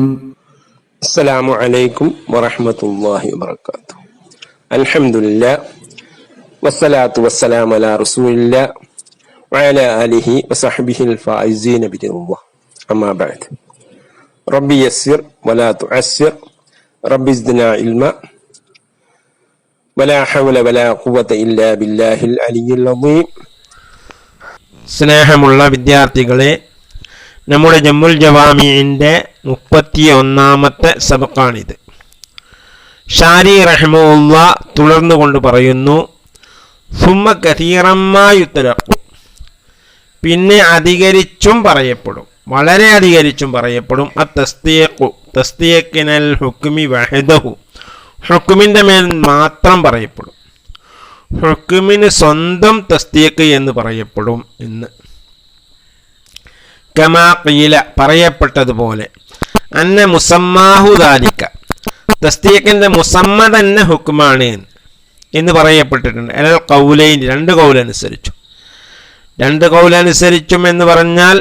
അസ്സലാമു അലൈക്കും വറഹ്മത്തുള്ളാഹി വബറകാതുഹു. അൽഹംദുലില്ലാ വസ്സലാത്തു വസ്സലാമു അലാ റസൂലില്ലാ വഅലാ ആലിഹി വസഹ്ബിഹിൽ ഫായിസീന ബിറളില്ലാഹ്. അമ്മാ ബഅദ്. റബ്ബി യസ്സിർ വലാ തുഅസ്സിർ റബ്ബി സിദ്നാ ഇൽമാ വലാ ഹൗല വലാ ഖുവത ഇല്ലാ ബില്ലാഹിൽ അലിയ്യിൽ അദീം. സ്നേഹമുള്ള വിദ്യാർത്ഥികളെ, നമ്മുടെ ജമ്മുൽ ജവാമിഇന്റെ 31ാമത്തെ സബക്കാണിത്. ഷാരി റഹിമഹുല്ലാ തുടർന്നുകൊണ്ട് പറയുന്നു, സുമ്മ കസീറമ്മാ യുത്തലഖു, പിന്നെ അധികരിച്ചും പറയപ്പെടും, വളരെ അധികരിച്ചും പറയപ്പെടും. അത്തസ്തീഖു, തസ്തീഖിനൽ ഹുക്മി വഹദഹു, ഹുക്മിൻ്റെ മേൽ മാത്രം പറയപ്പെടും. ഹുക്മിന് സ്വന്തം തസ്തീഖ് എന്ന് പറയപ്പെടും എന്ന്. കമാ ഖീല, പറയപ്പെട്ടതുപോലെ, അന്ന മുസമ്മാഹു ദാലിക, തസ്തീഖിൻ്റെ മുസമ്മ തന്നെ ഹുക്മാണ് എന്ന് പറയപ്പെട്ടിട്ടുണ്ട്. അൽ ഖൗലൈൻ, രണ്ട് കൗലനുസരിച്ചും. രണ്ട് കൗലനുസരിച്ചും എന്ന് പറഞ്ഞാൽ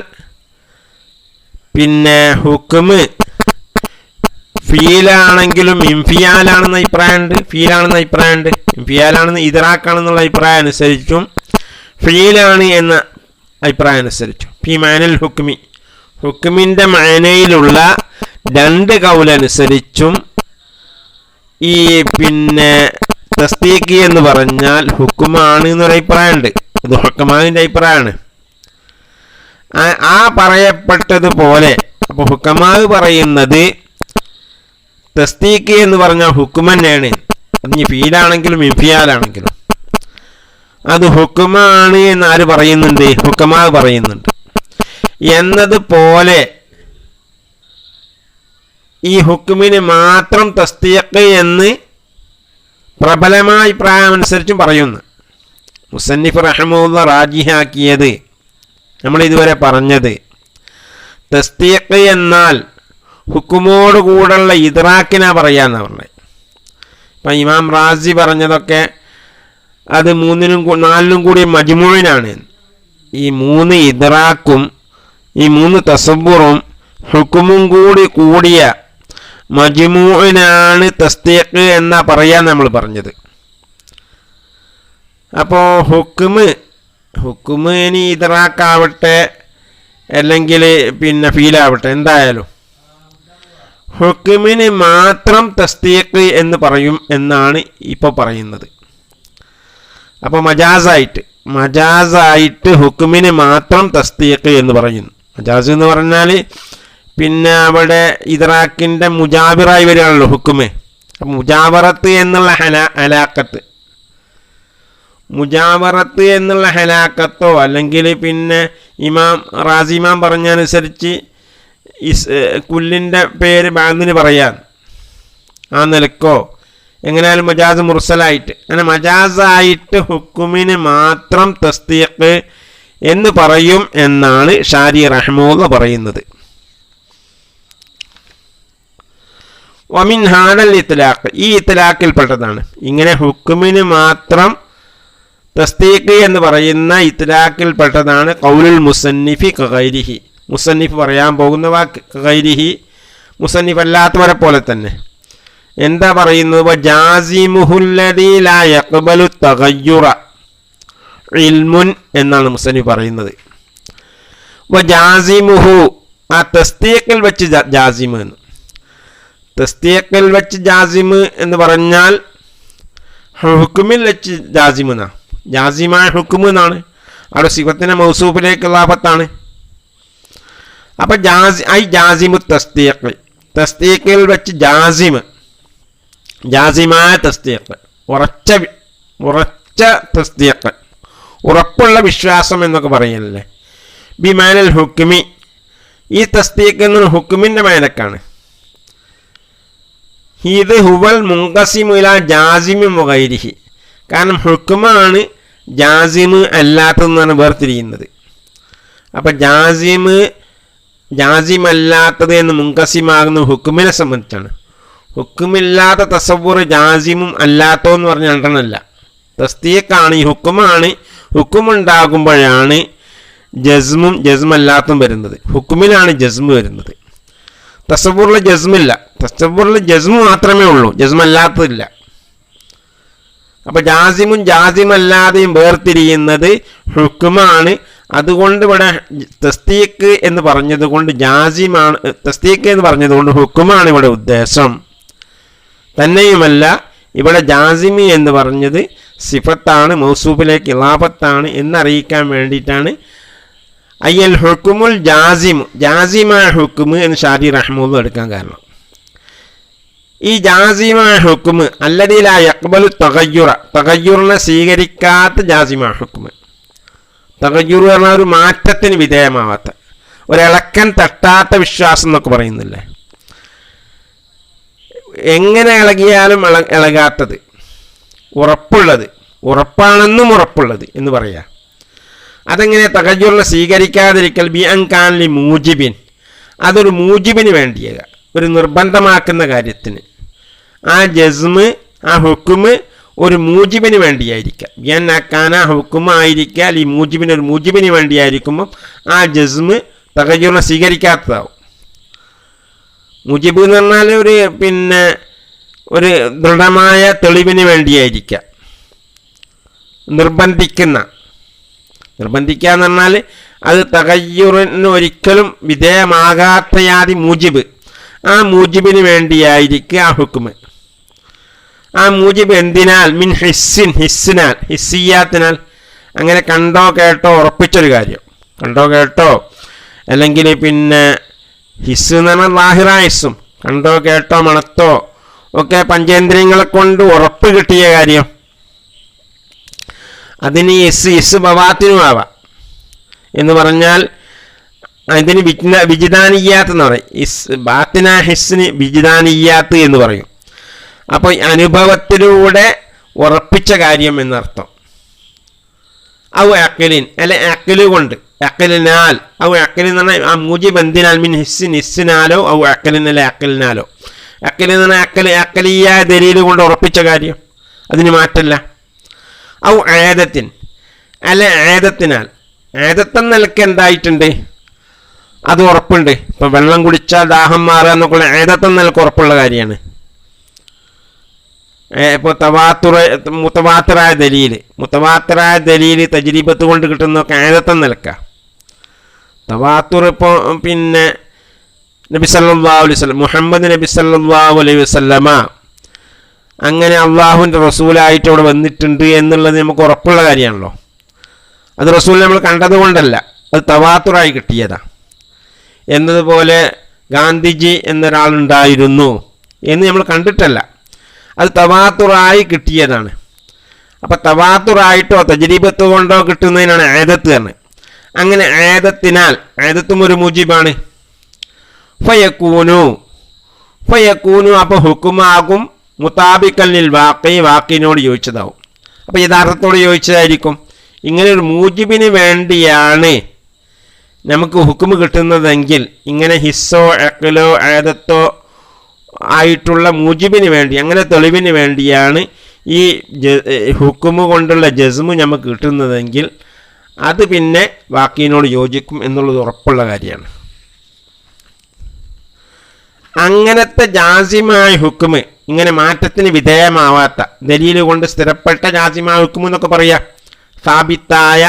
പിന്നെ ഹുക്മ് ഫീലാണെങ്കിലും ഇംഫിയാലാണെന്ന അഭിപ്രായമുണ്ട്, ഫീലാണെന്ന അഭിപ്രായമുണ്ട്, ഇംഫിയാലാണെന്ന് ഇദ്റാഖാണെന്നുള്ള അഭിപ്രായം അനുസരിച്ചും ഫീലാണ് എന്ന അഭിപ്രായം അനുസരിച്ചും. ഫി മാനൽ ഹുക്മി, ഹുക്മിൻ്റെ മാനയിലുള്ള രണ്ട് കൗലനുസരിച്ചും ഈ പിന്നെ തസ്തീഖ് എന്ന് പറഞ്ഞാൽ ഹുക്കുമാണ് എന്നൊരു അഭിപ്രായമുണ്ട്. അത് ഹുക്കമാവിൻ്റെ അഭിപ്രായമാണ്. ആ പറയപ്പെട്ടതുപോലെ അപ്പോൾ ഹുക്കമാവ് പറയുന്നത് തസ്തീഖ് എന്ന് പറഞ്ഞാൽ ഹുക്കും തന്നെയാണ്. അതിന് ഫീലാണെങ്കിലും ഇംഫിയാലാണെങ്കിലും അത് ഹുക്കുമാണ് എന്ന് ആര് പറയുന്നുണ്ട്? ഹുക്കമാവ് പറയുന്നുണ്ട്. എന്നതുപോലെ ഈ ഹുക്കുമിന് മാത്രം തസ്തീഖ് എന്ന് പ്രബലമായ അഭിപ്രായം അനുസരിച്ചും പറയുന്നു. മുസന്നിഫ് റഹിമഹുല്ലാ റാജിഹാക്കിയത് നമ്മൾ ഇതുവരെ പറഞ്ഞത്, തസ്തീഖ് എന്നാൽ ഹുക്കുമോട് കൂടെയുള്ള ഇദ്റാക്കിനാ പറയാന്നാണ് പറഞ്ഞത്. ഇപ്പം ഇമാം റാസി പറഞ്ഞതൊക്കെ അത് 3നും 4നും കൂടി മജ്മൂഇനാണ്. ഈ 3 ഇദ്റാക്കും ഈ 3 തസവ്വുറും ഹുക്കുമും കൂടിയ മജ്മൂഇനാണ് തസ്തീഖ് എന്നാ പറയാൻ നമ്മൾ പറഞ്ഞത്. അപ്പോൾ ഹുക്കുമ് ഇനി ഇദ്റാക്കാവട്ടെ അല്ലെങ്കിൽ പിന്നെ ഫീലാവട്ടെ, എന്തായാലും ഹുക്കുമിന് മാത്രം തസ്തീഖ് എന്ന് പറയും എന്നാണ് ഇപ്പോൾ പറയുന്നത്. അപ്പോൾ മജാസായിട്ട് ഹുക്കുമിന് മാത്രം തസ്തീഖ് എന്ന് പറയുന്നു. മജാസ് എന്ന് പറഞ്ഞാൽ പിന്നെ അവിടെ ഇദ്റാക്കിൻ്റെ മുജാബിറായി വരികയാണല്ലോ ഹുക്കുമ്. അപ്പം മുജാബറത്ത് എന്നുള്ള ഹലാക്കത്ത്, മുജാബറത്ത് എന്നുള്ള ഹലാക്കത്തോ അല്ലെങ്കിൽ പിന്നെ റാസി ഇമാം പറഞ്ഞനുസരിച്ച് കുല്ലിൻ്റെ പേര് ബാദിന് പറയാൻ ആ നിലക്കോ എങ്ങനെയാലും മജാസ് മുർസലായിട്ട്, അങ്ങനെ മജാസായിട്ട് ഹുക്കുമിന് മാത്രം തസ്തീഖ് എന്ന് പറയും എന്നാണ് ഷാരി റഹ്മത്തുള്ളാഹി പറയുന്നത്. വമിൻ ഹാദൽ ഇത്ലാഖ്, ഈ ഇത്ലാഖിൽപ്പെട്ടതാണ്. ഇങ്ങനെ ഹുക്കുമിന് മാത്രം തസ്തീഖ് എന്ന് പറയുന്ന ഇത്ലാഖിൽപ്പെട്ടതാണ് ഖൗലുൽ മുസന്നിഫി കഗൈരിഹി, മുസന്നിഫ് പറയാൻ പോകുന്ന വാക്ക്. കഗൈരിഹി, മുസന്നിഫ് അല്ലാത്തവരെ പോലെ തന്നെ. എന്താ പറയുന്നത്? ജാസിമുഹുല്ലദീ ലാ യഖ്ബലു തഗയ്യുറ ഇൽമുൻ എന്നാണ് മുസന്നിഫ് പറയുന്നത്. ജാസിമുഹു, ആ തസ്തീഖിൽ വെച്ച് ജാസിമ് എന്ന്, തസ്തീഖിൽ വെച്ച് ജാസിമ് എന്ന് പറഞ്ഞാൽ ഹുക്കുമിൽ വെച്ച് ജാസിമ് എന്നാണ്. ജാസിമായ ഹുക്കുമ് എന്നാണ്. അവിടെ സിഫത്തിൻ്റെ മൗസൂഫിലേക്കുള്ള ആഫത്താണ്. അപ്പം ജാസിമു തസ്തീഖ്, തസ്തീഖിൽ വെച്ച് ജാസിമായ തസ്തീഖ്, ഉറച്ച തസ്തീഖ്, ഉറപ്പുള്ള വിശ്വാസം എന്നൊക്കെ പറയല്ലേ. ബിമാനൽ ഹുക്മി, ഈ തസ്തീഖ് എന്ന ഹുക്കുമിൻ്റെ മേലക്കാണ്. ഇത് ഹുവൽ മുൻഖസിമു ഇലാ ജാസിമി വഗൈരിഹി, കാരണം ഹുക്കുമാണ് ജാസിമ് അല്ലാത്തതെന്നാണ് വേർതിരിയുന്നത്. അപ്പം ജാസിമല്ലാത്തത് എന്ന് മുൻഖസിമാകുന്ന ഹുക്കുമിനെ സംബന്ധിച്ചാണ്. ഹുക്കുമില്ലാത്ത തസവ്വുർ ജാസിമും അല്ലാത്തോ എന്ന് പറഞ്ഞ രണ്ടെണ്ണമല്ല. തസ്തീഖാണ്, ഈ ഹുക്കുമാണ്. ഹുക്കുമുണ്ടാകുമ്പോഴാണ് ജസ്മും ജസ്മല്ലാത്തതും വരുന്നത്. ഹുക്കുമിലാണ് ജസ്മ് വരുന്നത്. തസവ്വുറിൽ ജസ്മില്ല. തസവ്വുറിൽ ജസ്മ് മാത്രമേ ഉള്ളൂ, ജസ്മല്ലാത്തതില്ല. അപ്പോൾ ജാസിമും ജാസിമല്ലാതെയും വേർതിരിയുന്നത് ഹുക്കുമാണ്. അതുകൊണ്ട് ഇവിടെ തസ്തീഖ് എന്ന് പറഞ്ഞത് കൊണ്ട് ജാസിമാണ്, തസ്തീഖ് എന്ന് പറഞ്ഞത് കൊണ്ട് ഹുക്കുമാണ് ഇവിടെ ഉദ്ദേശം. തന്നെയുമല്ല ഇവിടെ ജാസിമി എന്ന് പറഞ്ഞത് സിഫത്താണ്, മൗസൂഫിലേക്ക് ഇളാഫത്താണ് എന്നറിയിക്കാൻ വേണ്ടിയിട്ടാണ് അയ്യൽ ഹുക്കുമുൽ ജാസിമു, ജാസിമായ ഹുക്കുമ് എന്ന് ഷാരി റഹ്മുള്ള എടുക്കാൻ കാരണം. ഈ ജാസിമായ ഹുക്കുമ് അല്ലദീ ലാ യഖ്ബലു തഗയ്യുറ, തഗയ്യുറിനെ സ്വീകരിക്കാത്ത ജാസിമായ ഹുക്കുമ്. തഗയ്യുർ പറഞ്ഞാൽ ഒരു മാറ്റത്തിന് വിധേയമാവാത്ത, ഒരിളക്കൻ തട്ടാത്ത വിശ്വാസം എന്നൊക്കെ പറയുന്നില്ലേ, എങ്ങനെ ഇളകിയാലും ഇളകാത്തത്, ഉറപ്പുള്ളത്, ഉറപ്പാണെന്നും ഉറപ്പുള്ളത് എന്ന് പറയാം. അതെങ്ങനെ തഗയ്യുറിനെ സ്വീകരിക്കാതിരിക്കൽ ബി അൻകാൻ ലി മൂജിബിൻ, അതൊരു മൂജിബിന് വേണ്ടിയ, ഒരു നിർബന്ധമാക്കുന്ന കാര്യത്തിന് ആ ജസ്മ്, ആ ഹുക്കുമ് ഒരു മൂജിബിന് വേണ്ടിയായിരിക്കാം. ബിയന്നാക്കാൻ ആ ഹുക്കുമ ആയിരിക്കാൽ ഈ മൂജിബിന് ഒരു മൂജിബിന് വേണ്ടിയായിരിക്കുമ്പം ആ ജസ്മ് തഗയ്യുറിനെ സ്വീകരിക്കാത്തതാവും. മൂജിബ് എന്ന് പറഞ്ഞാൽ ഒരു ദൃഢമായ തെളിവിന് വേണ്ടിയായിരിക്കാം. നിർബന്ധിക്കുക എന്ന് പറഞ്ഞാൽ അത് തഗയ്യുറിന് ഒരിക്കലും വിധേയമാകാത്ത യാതി മൂജിബ്, ആ മൂജിബിന് വേണ്ടിയായിരിക്കുക ആ ഹുക്കുമ്. ആ മൂജിബ് എന്തിനാൽ? മിൻ ഹിസ്സിൻ, ഹിസ്സിനാൽ, ഹിസ്സിയാത്തിനാൽ, അങ്ങനെ കണ്ടോ കേട്ടോ ഉറപ്പിച്ചൊരു കാര്യം, കണ്ടോ കേട്ടോ, അല്ലെങ്കിൽ ഹിസ് എന്ന് പറഞ്ഞാൽ ലാഹിറായ ഹിസ്സും, കണ്ടോ കേട്ടോ മണത്തോ ഒക്കെ പഞ്ചേന്ദ്രിയങ്ങളെ കൊണ്ട് ഉറപ്പ് കിട്ടിയ കാര്യം, അതിന് ഹിസ് ബവാത്തിനും ആവാം. എന്ന് പറഞ്ഞാൽ ഇതിന് വിജിദാനിയാത്ത് എന്ന് പറയും. ബാത്തിന ഹിസ്സിന് വിജിദാനിയാത്ത് എന്ന് പറയും. അപ്പോൾ അനുഭവത്തിലൂടെ ഉറപ്പിച്ച കാര്യം എന്നർത്ഥം. ഔ അഖലിൻ, അല്ലെ അഖല് കൊണ്ട്, അഖലിനാൽ, ഔ അഖലിൻ എന്ന് പറഞ്ഞാൽ ആ മൂജിബ് എന്തിനാൽ? മിൻ ഹിസ്സിൻ, ഹിസ്സിനാലോ ഔ അഖലിൻ, അല്ലെ അഖലിനാലോ. അഖലിൻ എന്ന് പറഞ്ഞാൽ അഖലിയായ ദലീൽ കൊണ്ട് ഉറപ്പിച്ച കാര്യം, അതിന് മാറ്റല്ല. ഔ ആദത്തിൻ, അല്ലെ ആദത്തിനാൽ, ആദത്തൻ നിലക്ക് എന്തായിട്ടുണ്ട്? അത് ഉറപ്പുണ്ട്. ഇപ്പം വെള്ളം കുടിച്ചാൽ ദാഹം മാറുക എന്നൊക്കെ ആദത്തൻ നിലക്ക് ഉറപ്പുള്ള കാര്യമാണ്. ഇപ്പോൾ മുത്തവാത്തിറായ ദലീൽ തജ്രീബത്ത് കൊണ്ട് കിട്ടുന്നതൊക്കെ ആദത്തൻ നിലക്ക. തവാത്തുർ ഇപ്പോൾ നബി സല്ലല്ലാഹു അലൈഹി വസല്ലം, മുഹമ്മദ് നബി സല്ലല്ലാഹു അലൈഹി വസല്ലമ അങ്ങനെ അള്ളാഹുവിൻ്റെ റസൂലായിട്ട് അവിടെ വന്നിട്ടുണ്ട് എന്നുള്ളത് നമുക്ക് ഉറപ്പുള്ള കാര്യമാണല്ലോ. അത് റസൂൽ നമ്മൾ കണ്ടത് കൊണ്ടല്ല, അത് തവാത്തുറായി കിട്ടിയതാണ്. എന്നതുപോലെ ഗാന്ധിജി എന്നൊരാളുണ്ടായിരുന്നു എന്ന് നമ്മൾ കണ്ടിട്ടല്ല, അത് തവാത്തുറായി കിട്ടിയതാണ്. അപ്പം തവാത്തുറായിട്ടോ തജ്രീബത്ത് കൊണ്ടോ കിട്ടുന്നതിനാണ് ആദത്ത് എന്ന്. അങ്ങനെ ആദത്തിനാൽ, ആദത്തും ഒരു മുജിബാണ്. ഫയക്കൂനു, അപ്പോൾ ഹുക്കുമാകും മുതാബിക്കല്ലിൽ വാക്കിനോട് യോജിച്ചതാവും. അപ്പോൾ യഥാർത്ഥത്തോട് യോജിച്ചതായിരിക്കും. ഇങ്ങനെ ഒരു മൂജിബിന് വേണ്ടിയാണ് നമുക്ക് ഹുക്കുമ് കിട്ടുന്നതെങ്കിൽ, ഇങ്ങനെ ഹിസ്സോ അഖലോ ആദത്തോ ആയിട്ടുള്ള മൂജിബിന് വേണ്ടി, അങ്ങനെ തെളിവിന് വേണ്ടിയാണ് ഈ ഹുക്കുമ് കൊണ്ടുള്ള ജസ്മ് നമുക്ക് കിട്ടുന്നതെങ്കിൽ അത് പിന്നെ വാക്കിനോട് യോജിക്കും എന്നുള്ളത് ഉറപ്പുള്ള കാര്യമാണ്. അങ്ങനത്തെ ജാസിമായ ഹുക്കുമ്, ഇങ്ങനെ മാറ്റത്തിന് വിധേയമാവാത്ത, ദലീൽ കൊണ്ട് സ്ഥിരപ്പെട്ട ജാസിമായ ഹുക്കുമ് എന്നൊക്കെ പറയാം. സാബിത്തായ,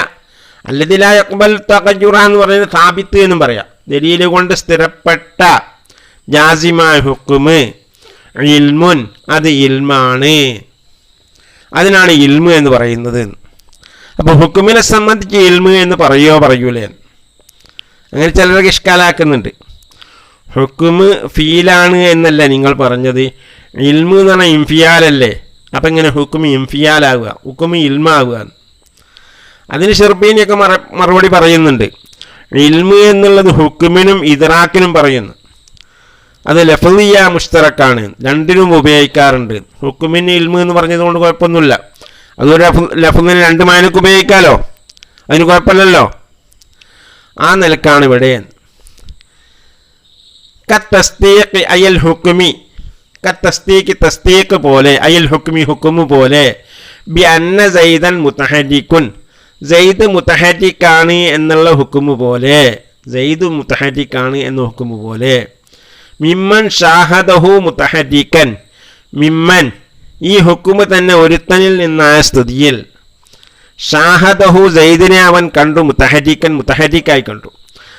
അല്ലദീ ലാ യഖ്ബൽ തഗയ്യുറ എന്ന് പറയുന്നത് സാബിത്ത് എന്നും പറയാം. ദലീൽ കൊണ്ട് സ്ഥിരപ്പെട്ട ജാസിമായ ഹുക്കുമ് ഇൽമുൻ, അത് ഇൽമാണ്. അതിനാണ് ഇൽമ് എന്ന് പറയുന്നത്. അപ്പോൾ ഹുക്കുമിനെ സംബന്ധിച്ച് ഇൽമ് എന്ന് പറയൂലേ? അങ്ങനെ ചിലരൊക്കെ ഇഷ്കാലാക്കുന്നുണ്ട്. ഹുക്കുമ് ഫീലാണ് എന്നല്ല നിങ്ങൾ പറഞ്ഞത്, ഇൽമ് എന്ന് പറഞ്ഞാൽ ഇംഫിയാലല്ലേ. അപ്പം ഇങ്ങനെ ഹുക്കുമ് ഇംഫിയാലാവുക, ഹുക്കുമ് ഇൽമാവുക. അതിന് ഷെർബീനിയൊക്കെ മറുപടി പറയുന്നുണ്ട്. ഇൽമ് എന്നുള്ളത് ഹുക്കുമിനും ഇദ്റാക്കിനും പറയുന്നു. അത് ലഫ്ളിയ മുഷ്തറക്കാണ്, രണ്ടിനും ഉപയോഗിക്കാറുണ്ട്. ഹുക്കുമിന് ഇൽമ് എന്ന് പറഞ്ഞതുകൊണ്ട് കുഴപ്പമൊന്നുമില്ല. അതൊരു ലഫ്ളിന് രണ്ട് മാനക്ക് ഉപയോഗിക്കാമല്ലോ, അതിന് കുഴപ്പമില്ലല്ലോ. ആ നിലക്കാണ് ഇവിടെ. കത്തസ്തീഖ് അയൽ ഹുക്കുമി, കത്തസ്തീഖ് തസ്തീഖ് പോലെ, അയൽ ഹുക്കുമി ഹുക്കുമു പോലെ, ബി അന്ന സൈദൻ മുതഹരിക്കുൻ, സെയ്ദ് മുതഹരിക്കാണ് എന്നുള്ള ഹുക്കുമു പോലെ, സെയ്ദ് മുതഹരിക്കാണ് എന്ന ഹുക്കുമു പോലെ, മിമ്മൻ ഷാഹദഹു മുതഹരിക്കൻ, മിമ്മൻ ഈ ഹുക്കുമ് തന്നെ ഒരുത്തനിൽ നിന്നായ സ്ഥിതിയിൽ ഷാഹദഹു സൈദിനെ അവൻ കണ്ടു, മുതഹരിക്കൻ മുതഹരിക്കായി കണ്ടു.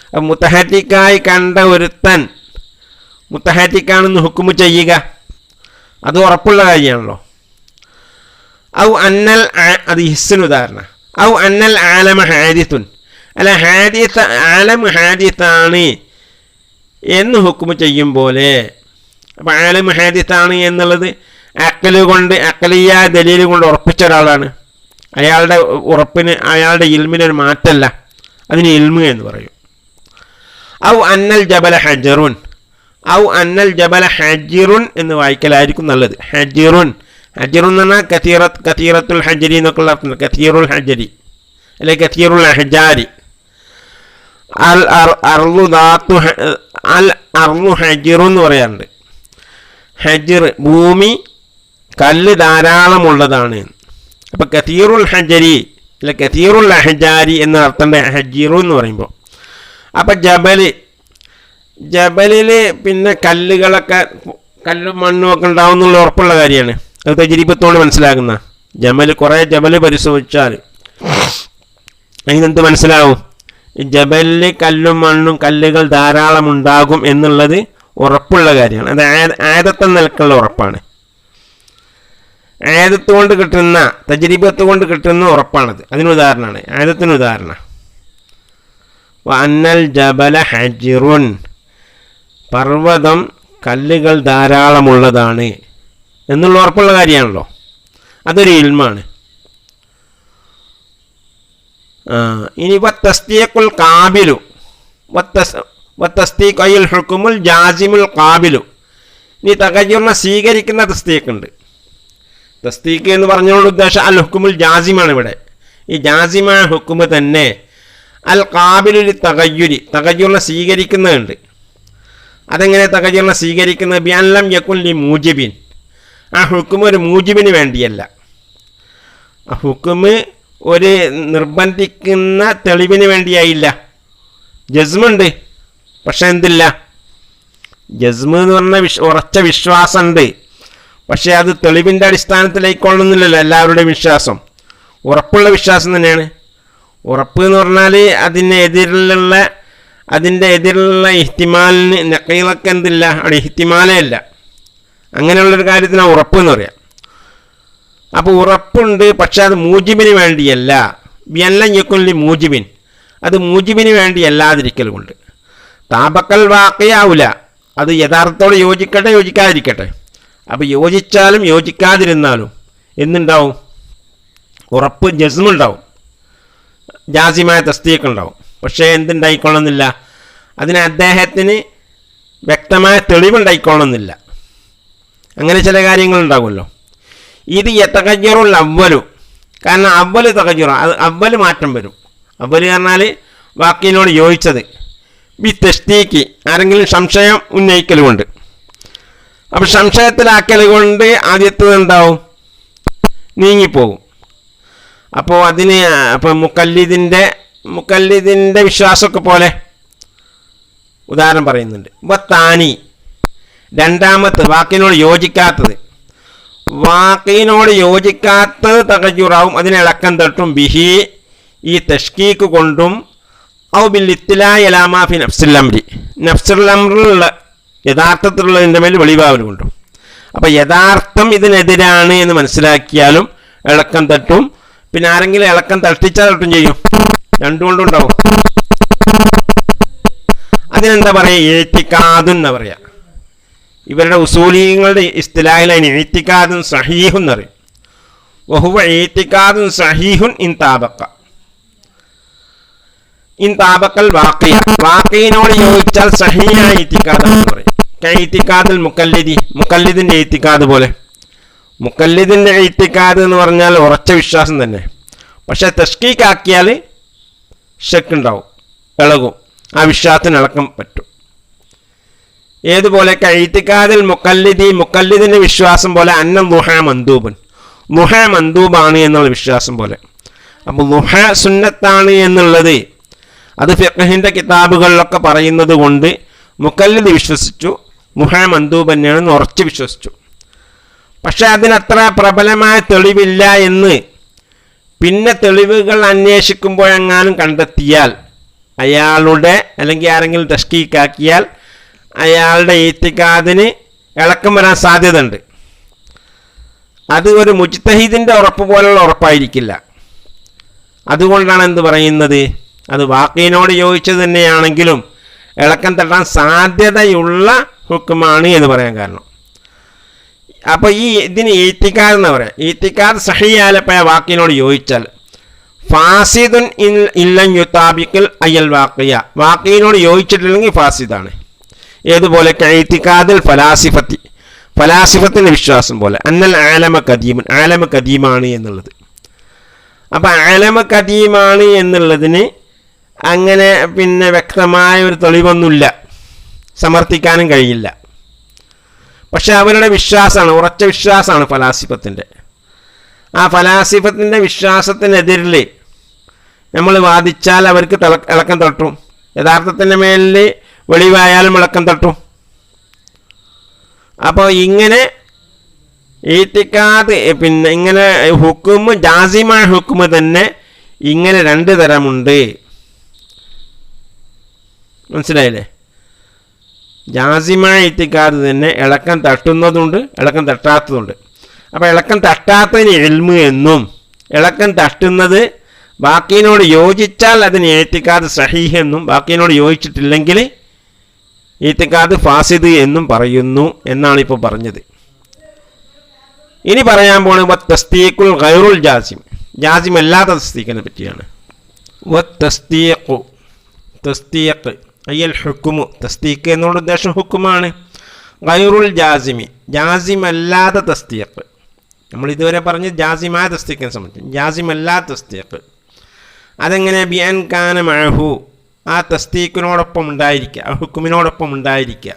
അപ്പം മുതഹരിക്കായി കണ്ട ഒരുത്തൻ മുതഹരിക്കാണെന്ന് ഹുക്കുമ് ചെയ്യുക അത് ഉറപ്പുള്ള കാര്യമാണല്ലോ. ഔ അന്നൽ, അത് ഹിസ്സിന് ഉദാഹരണം. ഔ അന്നൽ ആലമ ഹാദിത്തുൻ, അല്ല ആലം ഹാദിത്താണ് എന്ന് ഹുക്കുമ് ചെയ്യും പോലെ. അപ്പം ആലം ഹാദിത്താണ് എന്നുള്ളത് അക്കല് കൊണ്ട്, അക്കലിയ ദലീൽ കൊണ്ട് ഉറപ്പിച്ച ഒരാളാണ്. അയാളുടെ ഉറപ്പിന്, അയാളുടെ ഇൽമിനൊരു മാറ്റമല്ല, അതിന് ഇൽമ് എന്ന് പറയും. ഔ അന്നൽ ജബല ഹജറുൻ, ഔ അന്നൽ ജബല ഹജിറുൻ എന്ന് വായിക്കലായിരിക്കും നല്ലത്. ഹജിറുൻ, ഹജിറുൻ എന്ന് പറഞ്ഞാൽ കതീറത്തുൽ ഹജരി എന്നൊക്കെ ഉള്ള അർത്ഥം. കതീറുൽ ഹജരി അല്ലെ കതീറുൽ അഹ്ജാരി. അൽ അർളു ദാത്തു, അൽ അർളു ഹജിറു എന്ന് പറയാറുണ്ട്. ഹജിർ ഭൂമി കല്ല് ധാരാളമുള്ളതാണ്. അപ്പം കതീറുൽ ഹജരി അല്ലെ കതീറുൽ അഹ്ജാരി എന്ന അർത്ഥം ഹജിറു എന്ന് പറയുമ്പോൾ. അപ്പം ജബലിൽ പിന്നെ കല്ലുകളൊക്കെ, കല്ലും മണ്ണും ഒക്കെ ഉണ്ടാവും എന്നുള്ള ഉറപ്പുള്ള കാര്യമാണ്. അത് തജ്രീബത്തോട് മനസ്സിലാക്കുന്ന. കുറേ ജബൽ പരിശോധിച്ചാൽ അതിനെന്ത് മനസ്സിലാവും? ഈ ജബലിൽ കല്ലും മണ്ണും, കല്ലുകൾ ധാരാളം ഉണ്ടാകും എന്നുള്ളത് ഉറപ്പുള്ള കാര്യമാണ്. അത് ആദത്ത നിലക്കുള്ള ഉറപ്പാണ്. ആദത്ത് കൊണ്ട് കിട്ടുന്ന, തജ്രീബത്ത് കൊണ്ട് കിട്ടുന്ന ഉറപ്പാണത്. അതിനുദാഹരണമാണ്, ആദത്തിന് ഉദാഹരണം. അന്നൽ ജബല ഹജിറുൻ, പർവ്വതം കല്ലുകൾ ധാരാളമുള്ളതാണ് എന്നുള്ള ഉറപ്പുള്ള കാര്യമാണല്ലോ. അതൊരു ഇൽമാണ്. ഇനി വത്തസ്തീഖുൽ ഖാബിലു, വത്തസ്തീഖ് അയ്യുൽ ഹുക്മുൽ ജാസിമുൽ ഖാബിലു. ഇനി തഗയ്യുറിനെ സ്വീകരിക്കുന്ന തസ്തീഖ് ഉണ്ട്. തസ്തീഖ് എന്ന് പറഞ്ഞുകൊണ്ട് ഉദ്ദേശം അൽ ഹുക്മുൽ ജാസിമാണ്. ഇവിടെ ഈ ജാസിമായ ഹുക്മ് തന്നെ അൽ ഖാബിലുൽ തഗയ്യുരി, തഗയ്യുറിനെ സ്വീകരിക്കുന്നുണ്ട്. അതെങ്ങനെ തഗയ്യുറിനെ സ്വീകരിക്കുന്നത്? ബിഅൻലം യകുൻ ലി മൂജിബിൻ, ആ ഹുക്മ് ഒരു മൂജിബിന് വേണ്ടിയല്ല. ആ ഹുക്മ് ഒരു നിർബന്ധിക്കുന്ന തെളിവിന് വേണ്ടിയായില്ല. ജസ്മുണ്ട്, പക്ഷെ എന്തില്ല? ജസ്മ് എന്ന് പറഞ്ഞാൽ ഉറച്ച വിശ്വാസമുണ്ട്, പക്ഷേ അത് തെളിവിൻ്റെ അടിസ്ഥാനത്തിലായിക്കൊള്ളുന്നില്ലല്ലോ എല്ലാവരുടെയും വിശ്വാസം. ഉറപ്പുള്ള വിശ്വാസം തന്നെയാണ്. ഉറപ്പ് എന്ന് പറഞ്ഞാൽ അതിൻ്റെ എതിരിലുള്ള ഇഹ്തിമാലിന് നഖീലൊക്കെ എന്തില്ല, അവിടെ ഇഹ്തിമാലേ ഇല്ല. അങ്ങനെയുള്ളൊരു കാര്യത്തിനാണ് ഉറപ്പ് എന്ന് പറയാം. അപ്പോൾ ഉറപ്പുണ്ട്, പക്ഷെ അത് മൂജിബിന് വേണ്ടിയല്ല. ബിഅൻലം യകുൻ ലി മൂജിബിൻ, അത് മൂജിബിന് വേണ്ടിയല്ലാതിരിക്കലുകൊണ്ട്. താബക്കൽ വാഖിയാവൂല, അത് യഥാർത്ഥത്തോടെ യോജിക്കട്ടെ യോജിക്കാതിരിക്കട്ടെ. അപ്പോൾ യോജിച്ചാലും യോജിക്കാതിരുന്നാലും എന്തുണ്ടാവും? ഉറപ്പ്, ജസ്മുണ്ടാവും, ജാസിമായ തസ്ദീഖ് ഉണ്ടാവും. പക്ഷേ എന്തുണ്ടായിക്കൊള്ളുന്നില്ല? അതിന് അദ്ദേഹത്തിന് വ്യക്തമായ തെളിവുണ്ടായിക്കൊള്ളുന്നില്ല. അങ്ങനെ ചില കാര്യങ്ങളുണ്ടാകുമല്ലോ. ഇത് യതഗയ്യറുൽ അവ്വലു, കാരണം അവ്വൽ തഗയ്യറ, അത് അവ്വൽ മാറ്റം വരും. അവ്വൽ പറഞ്ഞാൽ വാക്കിനോട് യോജിച്ചത്. ബി തസ്ദീഖ്, ആരെങ്കിലും സംശയം ഉന്നയിക്കലുകൊണ്ട്. അപ്പം സംശയത്തിലാക്കൽ കൊണ്ട് ആദ്യത്തത് എന്താവും? നീങ്ങിപ്പോകും. അപ്പോൾ അതിന് അപ്പം മുക്കല്ലിദിൻ്റെ വിശ്വാസമൊക്കെ പോലെ ഉദാഹരണം പറയുന്നുണ്ട്. താനി, രണ്ടാമത്തെ വാക്കിനോട് യോജിക്കാത്തത്. വാക്കിനോട് യോജിക്കാത്തത് തഗയ്യുറാവും, അതിനെ ഇളക്കം തട്ടും. ബിഹി, ഈ തഷ്കീക്ക് കൊണ്ടും. ഔ ബിൽ ഇത്ലാഇ അലാ മാ ഫി നഫ്സിൽ അംരി, നഫ്സുൽ അംറിലുള്ള യഥാർത്ഥത്തിലുള്ളതിൻ്റെ മേൽ വെളിവാവൽ കൊണ്ടും. അപ്പോൾ യഥാർത്ഥം ഇതിനെതിരാണ് എന്ന് മനസ്സിലാക്കിയാലും ഇളക്കം തട്ടും. പിന്നെ ആരെങ്കിലും ഇളക്കം തട്ടിച്ചാൽ തട്ടും ചെയ്യും, രണ്ടുകൊണ്ടും ഉണ്ടാവും. അതിനെന്താ പറയുക? ഇഅ്തിഖാദുൻ എന്നാ പറയുക. ഇവരുടെ ഉസൂലികളുടെ ഇസ്തിലാഹിലാണ് ഇഅ്തിഖാദുൻ സഹീഹുൻ എന്ന് പറയും. വഹുവ ഇഅ്തിഖാദുൻ സഹീഹുൻ ഇൻ താബക്കൽ വാഖിയ, വാഖിയിനോട് യോജിച്ചാൽ സഹീഹായ ഇഅ്തിഖാദ് എന്ന് പറയും. ഇഅ്തിഖാദുൽ മുഖല്ലിദി, മുഖല്ലിദിൻ്റെ ഇഅ്തിഖാദ് പോലെ. മുഖല്ലിദിൻ്റെ ഇഅ്തിഖാദ് എന്ന് പറഞ്ഞാൽ ഉറച്ച വിശ്വാസം തന്നെ, പക്ഷെ തഷ്കീക്കാക്കിയാൽ ഷക്കുണ്ടാവും, ഇളകും, ആ വിശ്വാസത്തിന് ഇളക്കം പറ്റും. ഏതുപോലെ ഇഅ്തിഖാദുൽ മുഖല്ലിദി, മുഖല്ലിദിൻ്റെ വിശ്വാസം പോലെ. അന്ന ളുഹ മന്ദൂബൻ, ളുഹ മന്ദൂബാണ് എന്നുള്ള വിശ്വാസം പോലെ. അപ്പോൾ ളുഹ സുന്നത്താണ് എന്നുള്ളത് അത് ഫിഖ്ഹിൻ്റെ കിതാബുകളിലൊക്കെ പറയുന്നത് കൊണ്ട് മുഖല്ലിദ് വിശ്വസിച്ചു, മന്ദൂബ് തന്നെയാണെന്ന് ഉറച്ച് വിശ്വസിച്ചു. പക്ഷെ അതിനത്ര പ്രബലമായ തെളിവില്ല എന്ന് പിന്നെ തെളിവുകൾ അന്വേഷിക്കുമ്പോഴെങ്ങാനും കണ്ടെത്തിയാൽ, അയാളുടെ അല്ലെങ്കിൽ ആരെങ്കിലും തഷ്കീക്കാക്കിയാൽ അയാളുടെ ഈത്തിക്കാദിന് ഇളക്കം വരാൻ സാധ്യതയുണ്ട്. അത് ഒരു മുജ്തഹിദിൻ്റെ ഉറപ്പ് പോലുള്ള ഉറപ്പായിരിക്കില്ല. അതുകൊണ്ടാണ് എന്ത് പറയുന്നത്, അത് വാക്കീനോട് യോജിച്ചത് തന്നെയാണെങ്കിലും ഇളക്കം തട്ടാൻ സാധ്യതയുള്ള ഹുക്കുമാണ് എന്ന് പറയാൻ കാരണം. അപ്പോൾ ഇതിന് ഈത്തിക്കാദ് എന്ന് പറയാം. ഈത്തിക്കാദ് സഹിയാലപ്പയ വാക്കിനോട് യോജിച്ചാൽ ഫാസിദുൻ ഇല്ലൻ യുതാബിക്കൽ അയ്യൽ വാക്കിയ, വാക്കിനോട് യോജിച്ചിട്ടില്ലെങ്കിൽ ഫാസിദാണ്. ഏതുപോലെ ഈത്തിക്കാദിൽ ഫലാസിഫത്തിൻ്റെ വിശ്വാസം പോലെ അന്നൽ ആലമ കദീമൻ, ആലമ കദീമാണ് എന്നുള്ളത്. അപ്പം ആലമ കദീമാണ് എന്നുള്ളതിന് അങ്ങനെ പിന്നെ വ്യക്തമായ ഒരു തെളിവൊന്നുമില്ല, സമർത്ഥിക്കാനും കഴിയില്ല. പക്ഷെ അവരുടെ വിശ്വാസമാണ്, ഉറച്ച വിശ്വാസമാണ് ഫലാസിഫത്തിൻ്റെ. ആ ഫലാസിഫത്തിൻ്റെ വിശ്വാസത്തിനെതിരിൽ നമ്മൾ വാദിച്ചാൽ അവർക്ക് ഇളക്കം തട്ടും. യഥാർത്ഥത്തിൻ്റെ മേലിൽ വെളിവായാലും ഇളക്കം തട്ടും. അപ്പോൾ ഇങ്ങനെ ഈത്തിക്കാദ് പിന്നെ ഇങ്ങനെ ഹുക്കുമ്, ജാസിമായ ഹുക്കുമ് തന്നെ ഇങ്ങനെ രണ്ട് തരമുണ്ട്. മനസ്സിലായില്ലേ? ജാസിമായ ഈത്തിക്കാദ് തന്നെ ഇളക്കം തട്ടുന്നതുണ്ട്, ഇളക്കം തട്ടാത്തതുണ്ട്. അപ്പോൾ ഇളക്കം തട്ടാത്തതിന് ഇൽമ് എന്നും, ഇളക്കം തട്ടുന്നത് ബാക്കിനോട് യോജിച്ചാൽ അതിന് ഈത്തിക്കാദ് സഹീഹ് എന്നും, ബാക്കിനോട് യോജിച്ചിട്ടില്ലെങ്കിൽ ഈത്തിക്കാദ് ഫാസിദ് എന്നും പറയുന്നു എന്നാണ് ഇപ്പോൾ പറഞ്ഞത്. ഇനി പറയാൻ പോകുന്നത് തസ്ദീഖുൽ ഗൈറുൽ ജാസിം, ജാസിം അല്ലാത്ത തസ്ദീഖിനെ പറ്റിയാണ്. തസ്ദീഖ് അയ്യൽ ഹുക്കുമു, തസ്ദീഖ് എന്നുള്ള ഉദ്ദേശം ഹുക്കുമാണ്. ഗൈറുൽ ജാസിമി, ജാസിം അല്ലാത്ത തസ്ദീഖ്. നമ്മൾ ഇതുവരെ പറഞ്ഞ് ജാസിമായ തസ്ദീഖിനെ സംബന്ധിച്ച്. ജാസിം അല്ലാത്ത തസ്ദീഖ് അതെങ്ങനെ? ബിഅൻ കാന മഅഹു, ആ തസ്ദീഖിനോടൊപ്പം ഉണ്ടായിരിക്കുക, ആ ഹുക്കുമിനോടൊപ്പം ഉണ്ടായിരിക്കുക.